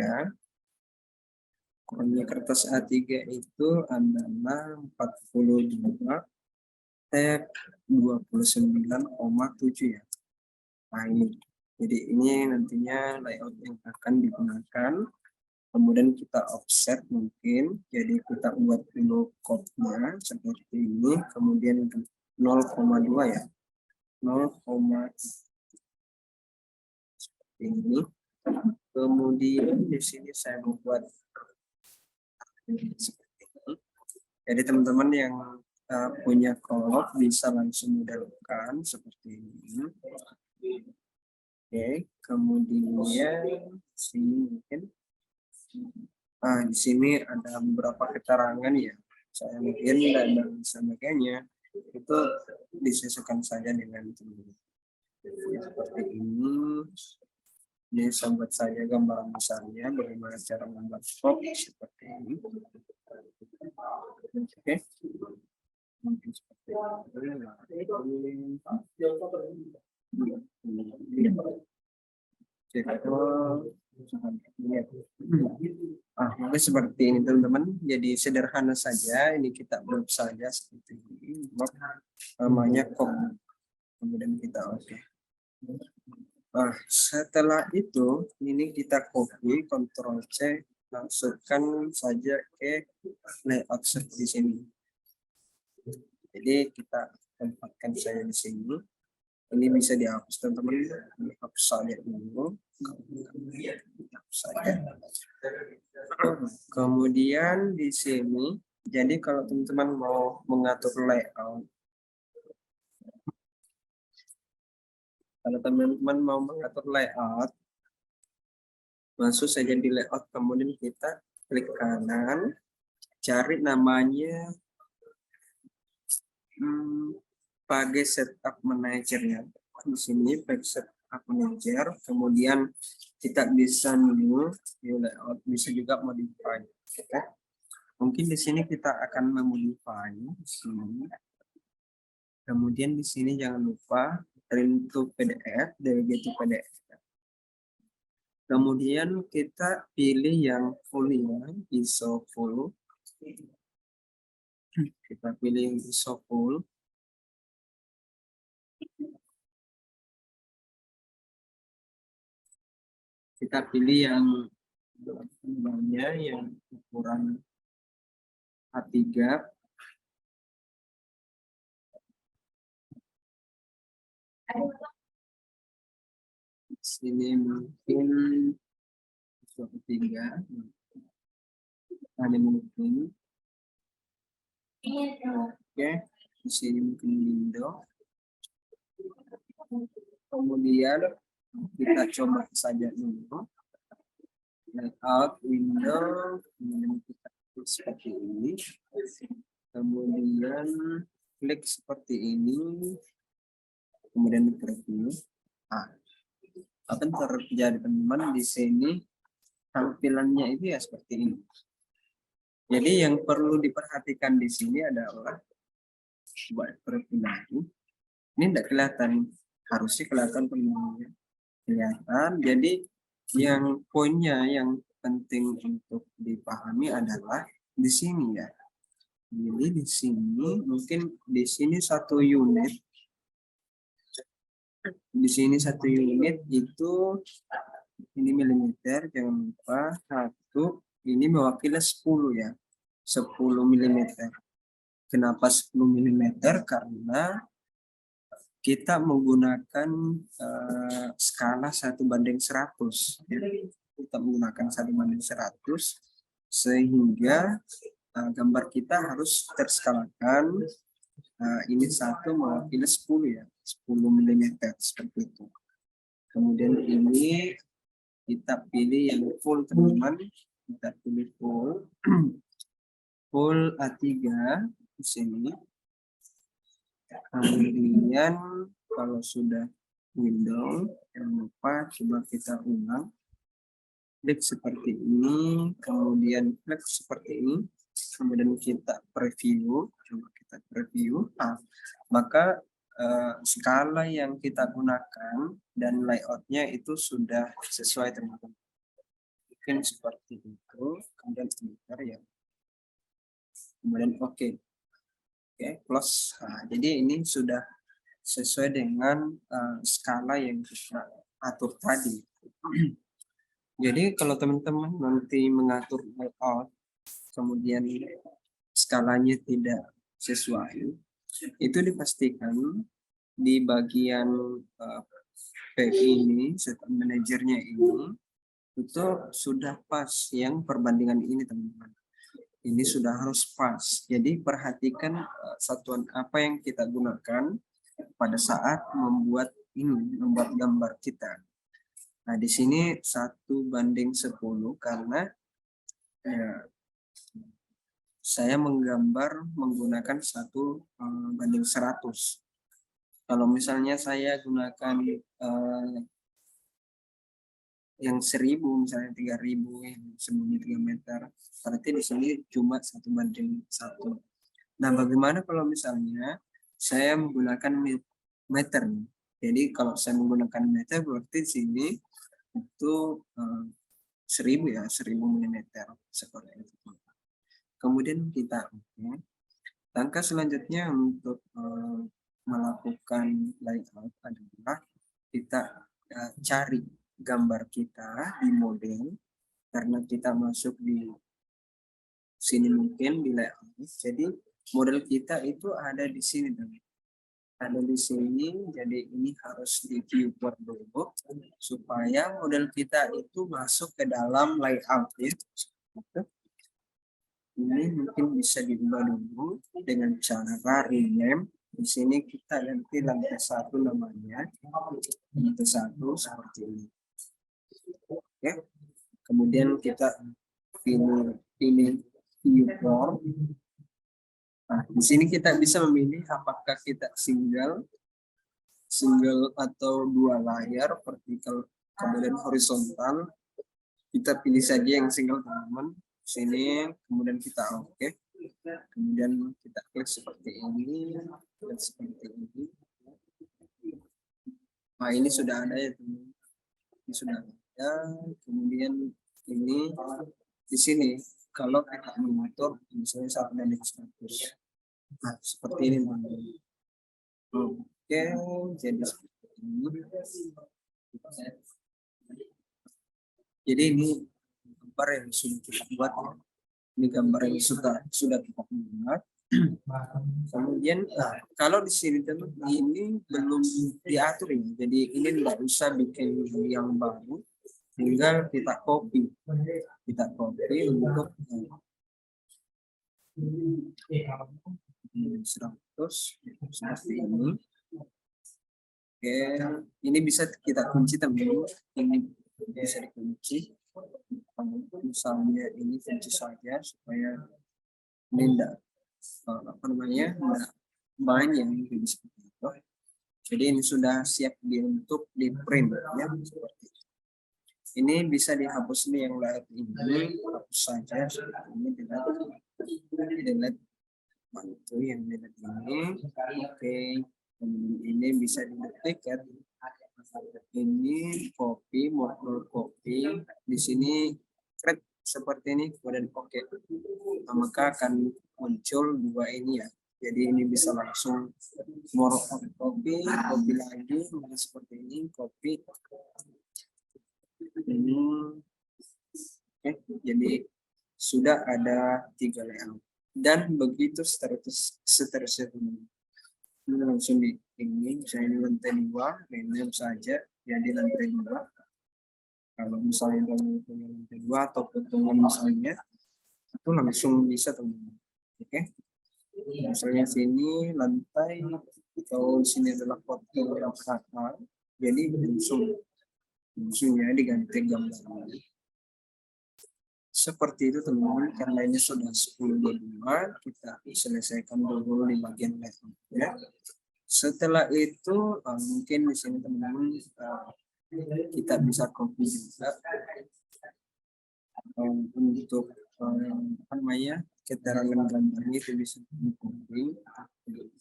B: Ukurannya kertas A3 itu adalah 42 tab 29,7 ya. Nah ini, jadi ini nantinya layout yang akan digunakan. Kemudian kita offset mungkin, jadi kita buat dulu code-nya seperti ini, kemudian 0,2 ya, 0, ini. Kemudian di sini saya membuat seperti ini. Jadi teman-teman yang punya kolom bisa langsung melakukan seperti ini. Oke, kemudian sini mungkin. Nah, di sini ada beberapa keterangan ya. Saya mungkin dan sebagainya itu disesuaikan saja dengan ini. Seperti ini. Ini sambat saya gambaran besarnya bagaimana cara membuat pop seperti ini. Oke. Mungkin seperti ini. Mungkin seperti ini teman-teman. Jadi sederhana saja. Ini kita buat saja seperti ini. Namanya kok. Kemudian kita oke. Setelah itu ini kita copy, Ctrl C, masukkan saja ke layout seperti sini. Jadi kita tempatkan saya di sini. Ini bisa dihapus teman-teman, dihapus saja dulu. Kemudian di sini, jadi kalau teman-teman mau mengatur layout, kalau teman-teman mau mengatur layout, masuk saja di layout, kemudian kita klik kanan, cari namanya pakai setup manager ya. Di sini pakai setup manager, kemudian kita bisa new layout, bisa juga modify. Oke. Mungkin di sini kita akan memodify di sini. Kemudian di sini jangan lupa print to PDF, delegate to PDF. Kemudian kita pilih yang full ya, ISO full. Kita pilih yang ISO full. Kita pilih yang banyak, yang ukuran A3. Sini mungkin suatu 3. Ada mungkin. Oke, di sini mungkin window. Kemudian kita coba saja dulu. Layout window, kemudian kita klik seperti ini. Kemudian klik seperti ini. Kemudian preview. Akan terjadi teman-teman di sini tampilannya itu ya seperti ini. Jadi yang perlu diperhatikan di sini adalah buat preview lagi. Ini tidak kelihatan, harusnya kelihatan teman-teman. Kelihatan. Jadi yang poinnya yang penting untuk dipahami adalah di sini ya. Jadi di sini mungkin di sini satu unit. Di sini satu unit itu ini milimeter, jangan lupa satu ini mewakili 10 ya, 10 milimeter. Kenapa 10 milimeter? Karena kita menggunakan skala 1:100. Jadi kita menggunakan 1:100 sehingga gambar kita harus terskalakan. Ini satu mewakili 10 ya, 10 mm seperti itu. Kemudian ini kita pilih yang full teman-teman, kita pilih full full A3 di sini. Kemudian kalau sudah window, jangan lupa coba kita ulang, klik seperti ini, kemudian klik seperti ini, kemudian kita preview, coba kita preview. Maka skala yang kita gunakan dan layoutnya itu sudah sesuai teman-teman. Mungkin seperti itu. dulu, kemudian enter ya, kemudian oke, close. Nah, jadi ini sudah sesuai dengan skala yang kita atur tadi. Jadi kalau teman-teman nanti mengatur layout, kemudian skalanya tidak sesuai, itu dipastikan di bagian PI ini, System Manajernya ini, itu sudah pas yang perbandingan ini teman-teman. Ini sudah harus pas. Jadi perhatikan satuan apa yang kita gunakan pada saat membuat ini, membuat gambar kita. Nah, di sini 1:10 karena ya, saya menggambar menggunakan 1:100. Kalau misalnya saya gunakan yang 1000, misalnya 3000, yang sebelumnya 3 meter, berarti di sini cuma 1:1. Nah, bagaimana kalau misalnya saya menggunakan meter? Jadi kalau saya menggunakan meter berarti di sini itu 1000 ya, 1000 mm seperti itu. Kemudian kita langkah selanjutnya untuk melakukan layout adalah kita cari gambar kita di model, karena kita masuk di sini mungkin di layout. Jadi model kita itu ada di sini teman. Ada di sini, jadi ini harus di viewport dulu supaya model kita itu masuk ke dalam layout ya. Ini mungkin bisa diubah dulu dengan cara rename. Di sini kita ganti lantai 1 namanya, lantai 1 seperti ini. Oke. Kemudian kita pilih viewport. Nah, di sini kita bisa memilih apakah kita single atau 2 layar, vertikal kemudian horizontal. Kita pilih saja yang single teman-teman. Sini kemudian kita oke. Kemudian kita klik seperti ini, klik seperti ini. Nah, ini sudah ada ya teman. Ini sudah ada. Kemudian ini di sini kalau kita mengatur misalnya 1:100. Nah, seperti ini teman-teman. Oke, jadi seperti ini. Jadi ini gambar yang sudah kita buat ya. Ini gambar yang sudah kita buat. Kemudian kalau di sini teman ini belum diatur ya. Jadi ini tidak usah bikin yang baru, tinggal kita copy untuk 100 seperti ini. Oke, ini bisa kita kunci teman-teman. Ini bisa dikunci. Misalnya ini kunci saja supaya ini enggak enggak banyak yang seperti itu. Jadi ini sudah siap untuk di print ya seperti itu. Ini bisa dihapus nih yang layout ini, hapus saja seperti ini, delete mantu yang delete ini. Oke, kemudian ini bisa diduplicate. Ini copy, model copy. Di sini create seperti ini, kemudian oke. Nah, maka akan muncul 2 ini ya. Jadi ini bisa langsung copy lagi seperti ini, copy. Ini oke. Jadi sudah ada 3 layout dan begitu seterusnya. Ini langsung di ini misalnya di lantai 2, rename saja jadi lantai 2. Kalau misalnya lantai 2 atau potongan misalnya itu langsung bisa teman-teman. Oke. Misalnya sini lantai atau sini adalah foto yang fatal, jadi langsung ya diganti gambarnya. Seperti itu teman-teman, karena ini sudah 10:22, kita selesaikan dulu di bagian layout ya. Setelah itu mungkin di sini teman-teman kita bisa copy juga untuk apa namanya keterangan gambarnya itu bisa di-copy.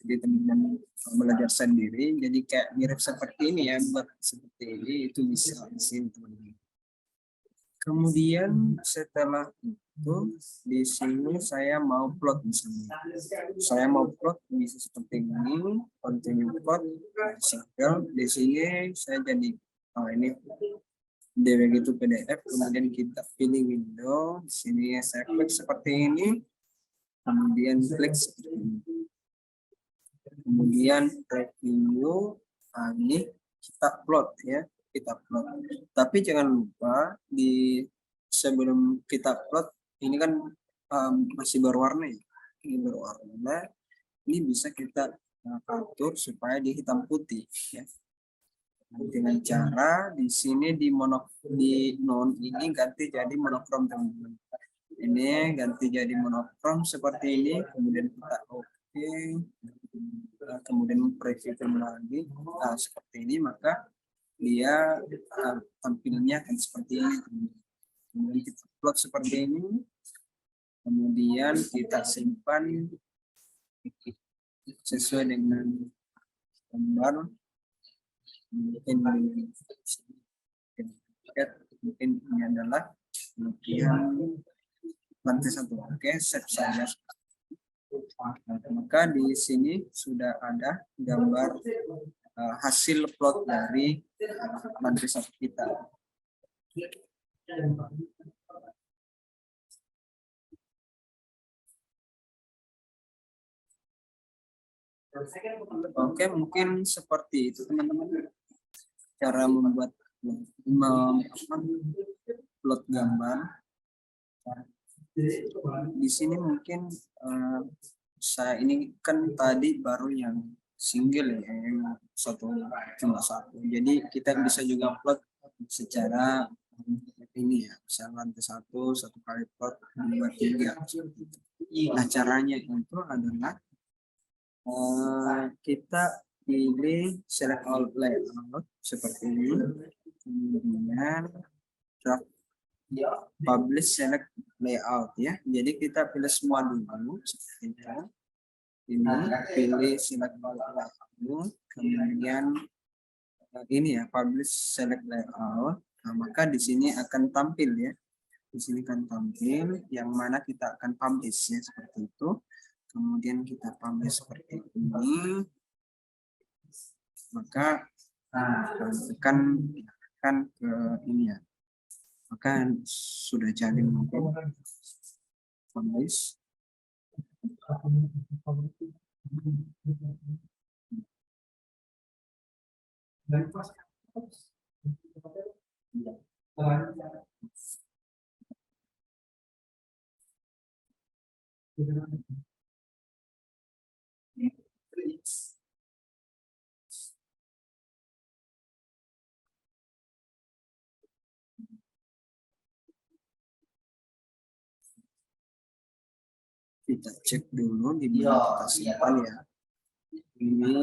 B: Jadi teman-teman belajar sendiri, jadi kayak mirip seperti ini ya, buat seperti ini itu bisa di sini teman-teman. Kemudian setelah itu di sini saya mau plot misalnya. Saya mau plot bisa seperti ini, continue plot, single. Di sini saya jadi ini begitu PDF, kemudian kita pilih window. Di sini saya klik seperti ini, kemudian klik seperti ini. Kemudian review, ini kita plot ya. Kita plot. Tapi jangan lupa di sebelum kita plot ini kan masih berwarna ya. Ini berwarna. Ini bisa kita atur supaya dia hitam putih ya. Dengan cara di sini di non ini ganti jadi monokrom teman-teman. Ini ganti jadi monokrom seperti ini, kemudian kita oke. Kemudian preview lagi seperti ini, maka dia tampilnya akan seperti ini. Kemudian kita plot seperti ini, kemudian kita simpan sesuai dengan gambar. Mungkin ini adalah lantai 1. Oke, save saja. Maka di sini sudah ada gambar hasil plot dari lantai 1 kita. Oke, mungkin seperti itu teman-teman cara membuat plot gambar. Di sini mungkin saya ini kan tadi baru yang single ya, yang cuma satu. Jadi kita bisa juga plot secara ini ya, misalnya lantai 1 kali plot 2, 3. Nah caranya itu adalah kita pilih select all layout seperti ini, kemudian publish select layout ya. Jadi kita pilih semua dulu seperti itu. Ini pilih select all layout, kemudian ini ya publish select layout. Nah, maka di sini akan tampil ya. Di sini akan tampil yang mana kita akan publish ya seperti itu. Kemudian kita publish seperti ini, maka akan ke ini ya, maka sudah jadi mungkin publish. Kita cek dulu di mana kita simpan ya. Ini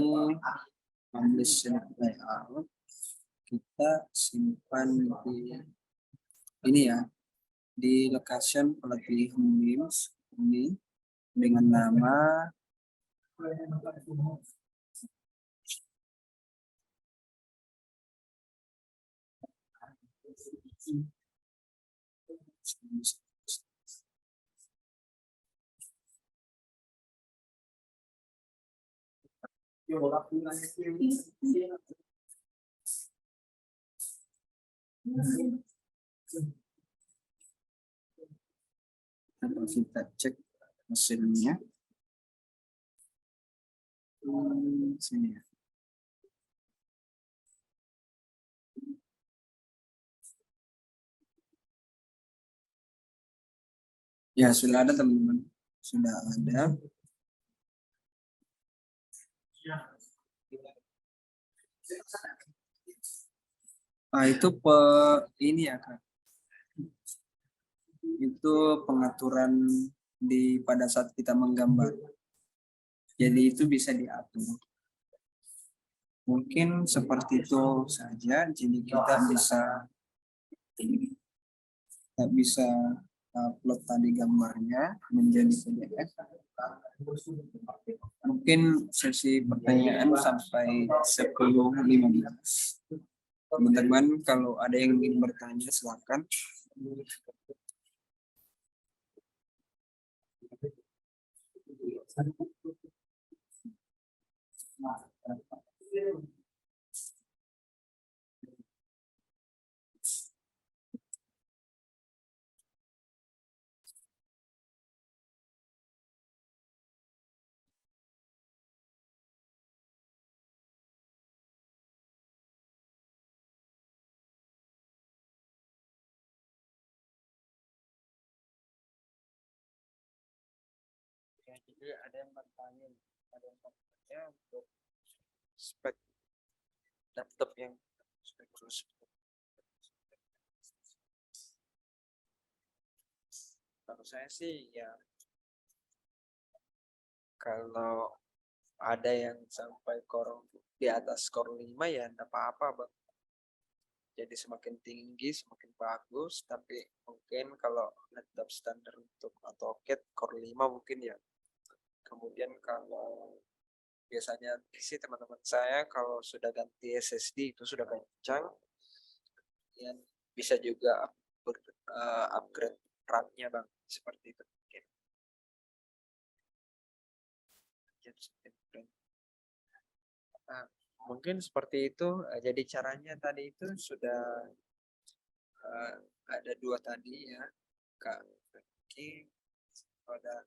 B: publish select layout, kita simpan di ini ya, di location pelatihan memes ini dengan nama kita cek hasilnya. Sini ya. Ya sudah ada teman-teman, sudah ada. Nah itu ini ya Kak. Itu pengaturan pada saat kita menggambar. Jadi itu bisa diatur. Mungkin seperti itu saja. Jadi kita bisa upload tadi gambarnya menjadi PDF. Mungkin sesi pertanyaan sampai 10.15. Teman-teman kalau ada yang ingin bertanya silakan.
A: Ya, jadi ada yang bertanya untuk spek laptop yang spek terus. Kalau saya sih ya, kalau ada yang sampai di atas core 5 ya enggak apa-apa, Bang. Jadi semakin tinggi semakin bagus, tapi mungkin kalau laptop standar untuk AutoCAD core 5 mungkin ya. Kemudian kalau biasanya sih teman-teman saya kalau sudah ganti SSD itu sudah kencang, kemudian bisa juga upgrade RAM-nya, Bang, seperti itu mungkin. Nah, mungkin seperti itu. Jadi caranya tadi itu sudah ada dua tadi ya, Kak Franky. Pada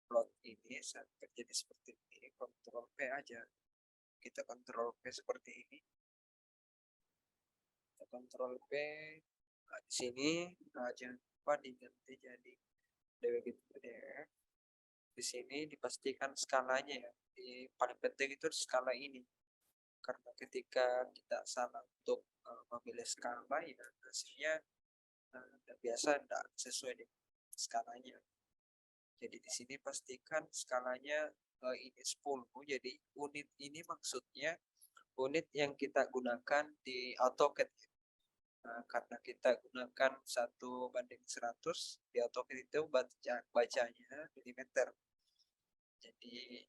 A: plot ini saat terjadi seperti ini, kontrol P aja. Kita kontrol P seperti ini. Kita kontrol P. Nah, di sini jangan lupa diganti jadi DWG-PDF. Di sini dipastikan skalanya ya. Di paling penting itu skala ini. Karena ketika kita salah untuk memilih skala ya hasilnya biasa tidak sesuai dengan skalanya. Jadi di sini pastikan skalanya ini 10. Jadi unit ini maksudnya unit yang kita gunakan di AutoCAD. Nah, karena kita gunakan 1:100 di AutoCAD itu bacanya milimeter. Jadi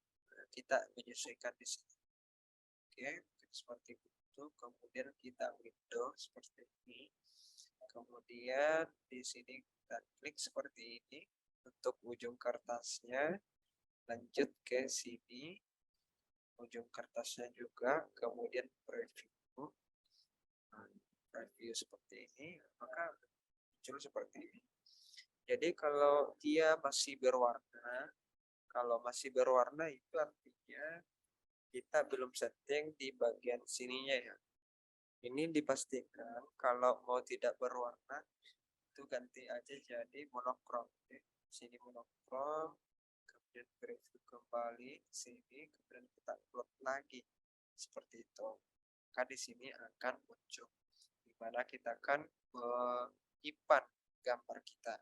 A: kita menyesuaikan di sini. Oke, seperti itu. Kemudian kita window seperti ini. Kemudian di sini kita klik seperti ini untuk ujung kertasnya. Lanjut ke sini, ujung kertasnya juga, kemudian preview. Preview seperti ini, maka muncul seperti ini. Jadi kalau dia masih berwarna, itu artinya kita belum setting di bagian sininya ya. Ini dipastikan kalau mau tidak berwarna itu ganti aja jadi monokrom. Sini monokrom, kemudian preview kembali sini, kemudian kita upload lagi seperti itu. Maka di sini akan muncul di mana kita akan menyimpan gambar kita.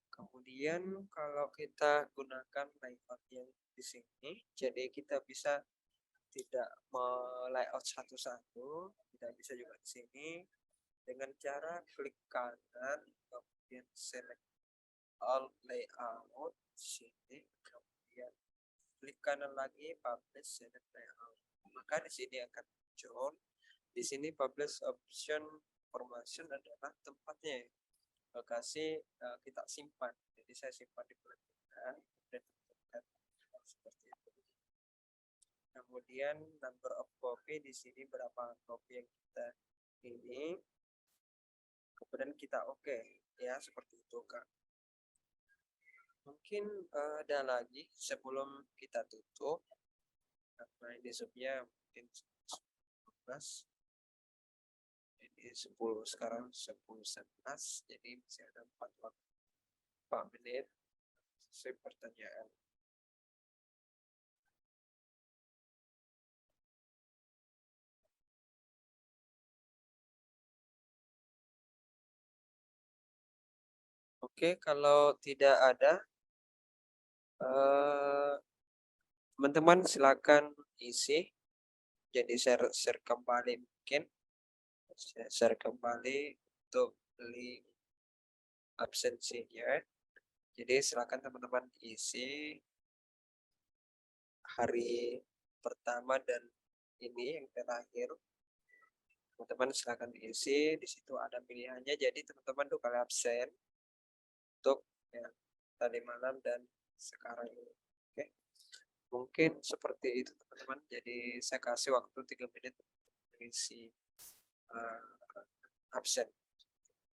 A: Kemudian kalau kita gunakan layout yang di sini, jadi kita bisa tidak layout satu-satu, tidak bisa juga di sini dengan cara klik kanan, kemudian select all layout sini, kemudian klik kanan lagi publish select layout. Maka di sini akan muncul. Di sini publish option information adalah tempatnya, lokasi kita simpan. Jadi saya simpan di pelantikan dan seperti itu. Kemudian number of copy di sini berapa copy yang kita ini. Kemudian kita oke ya, seperti itu Kak. Mungkin ada lagi sebelum kita tutup, karena ini subnya mungkin 11, jadi 10 sekarang 10:11, jadi masih ada 4 menit sesuai pertanyaan. Oke, kalau tidak ada, teman-teman silakan isi. Jadi share kembali mungkin. Share kembali untuk link absensinya. Jadi silakan teman-teman isi hari pertama dan ini yang terakhir. Teman-teman silakan isi, di situ ada pilihannya. Jadi teman-teman 2 kali absen untuk ya, tadi malam dan sekarang ini. Oke. Mungkin seperti itu teman-teman. Jadi saya kasih waktu 3 menit untuk mengisi absen.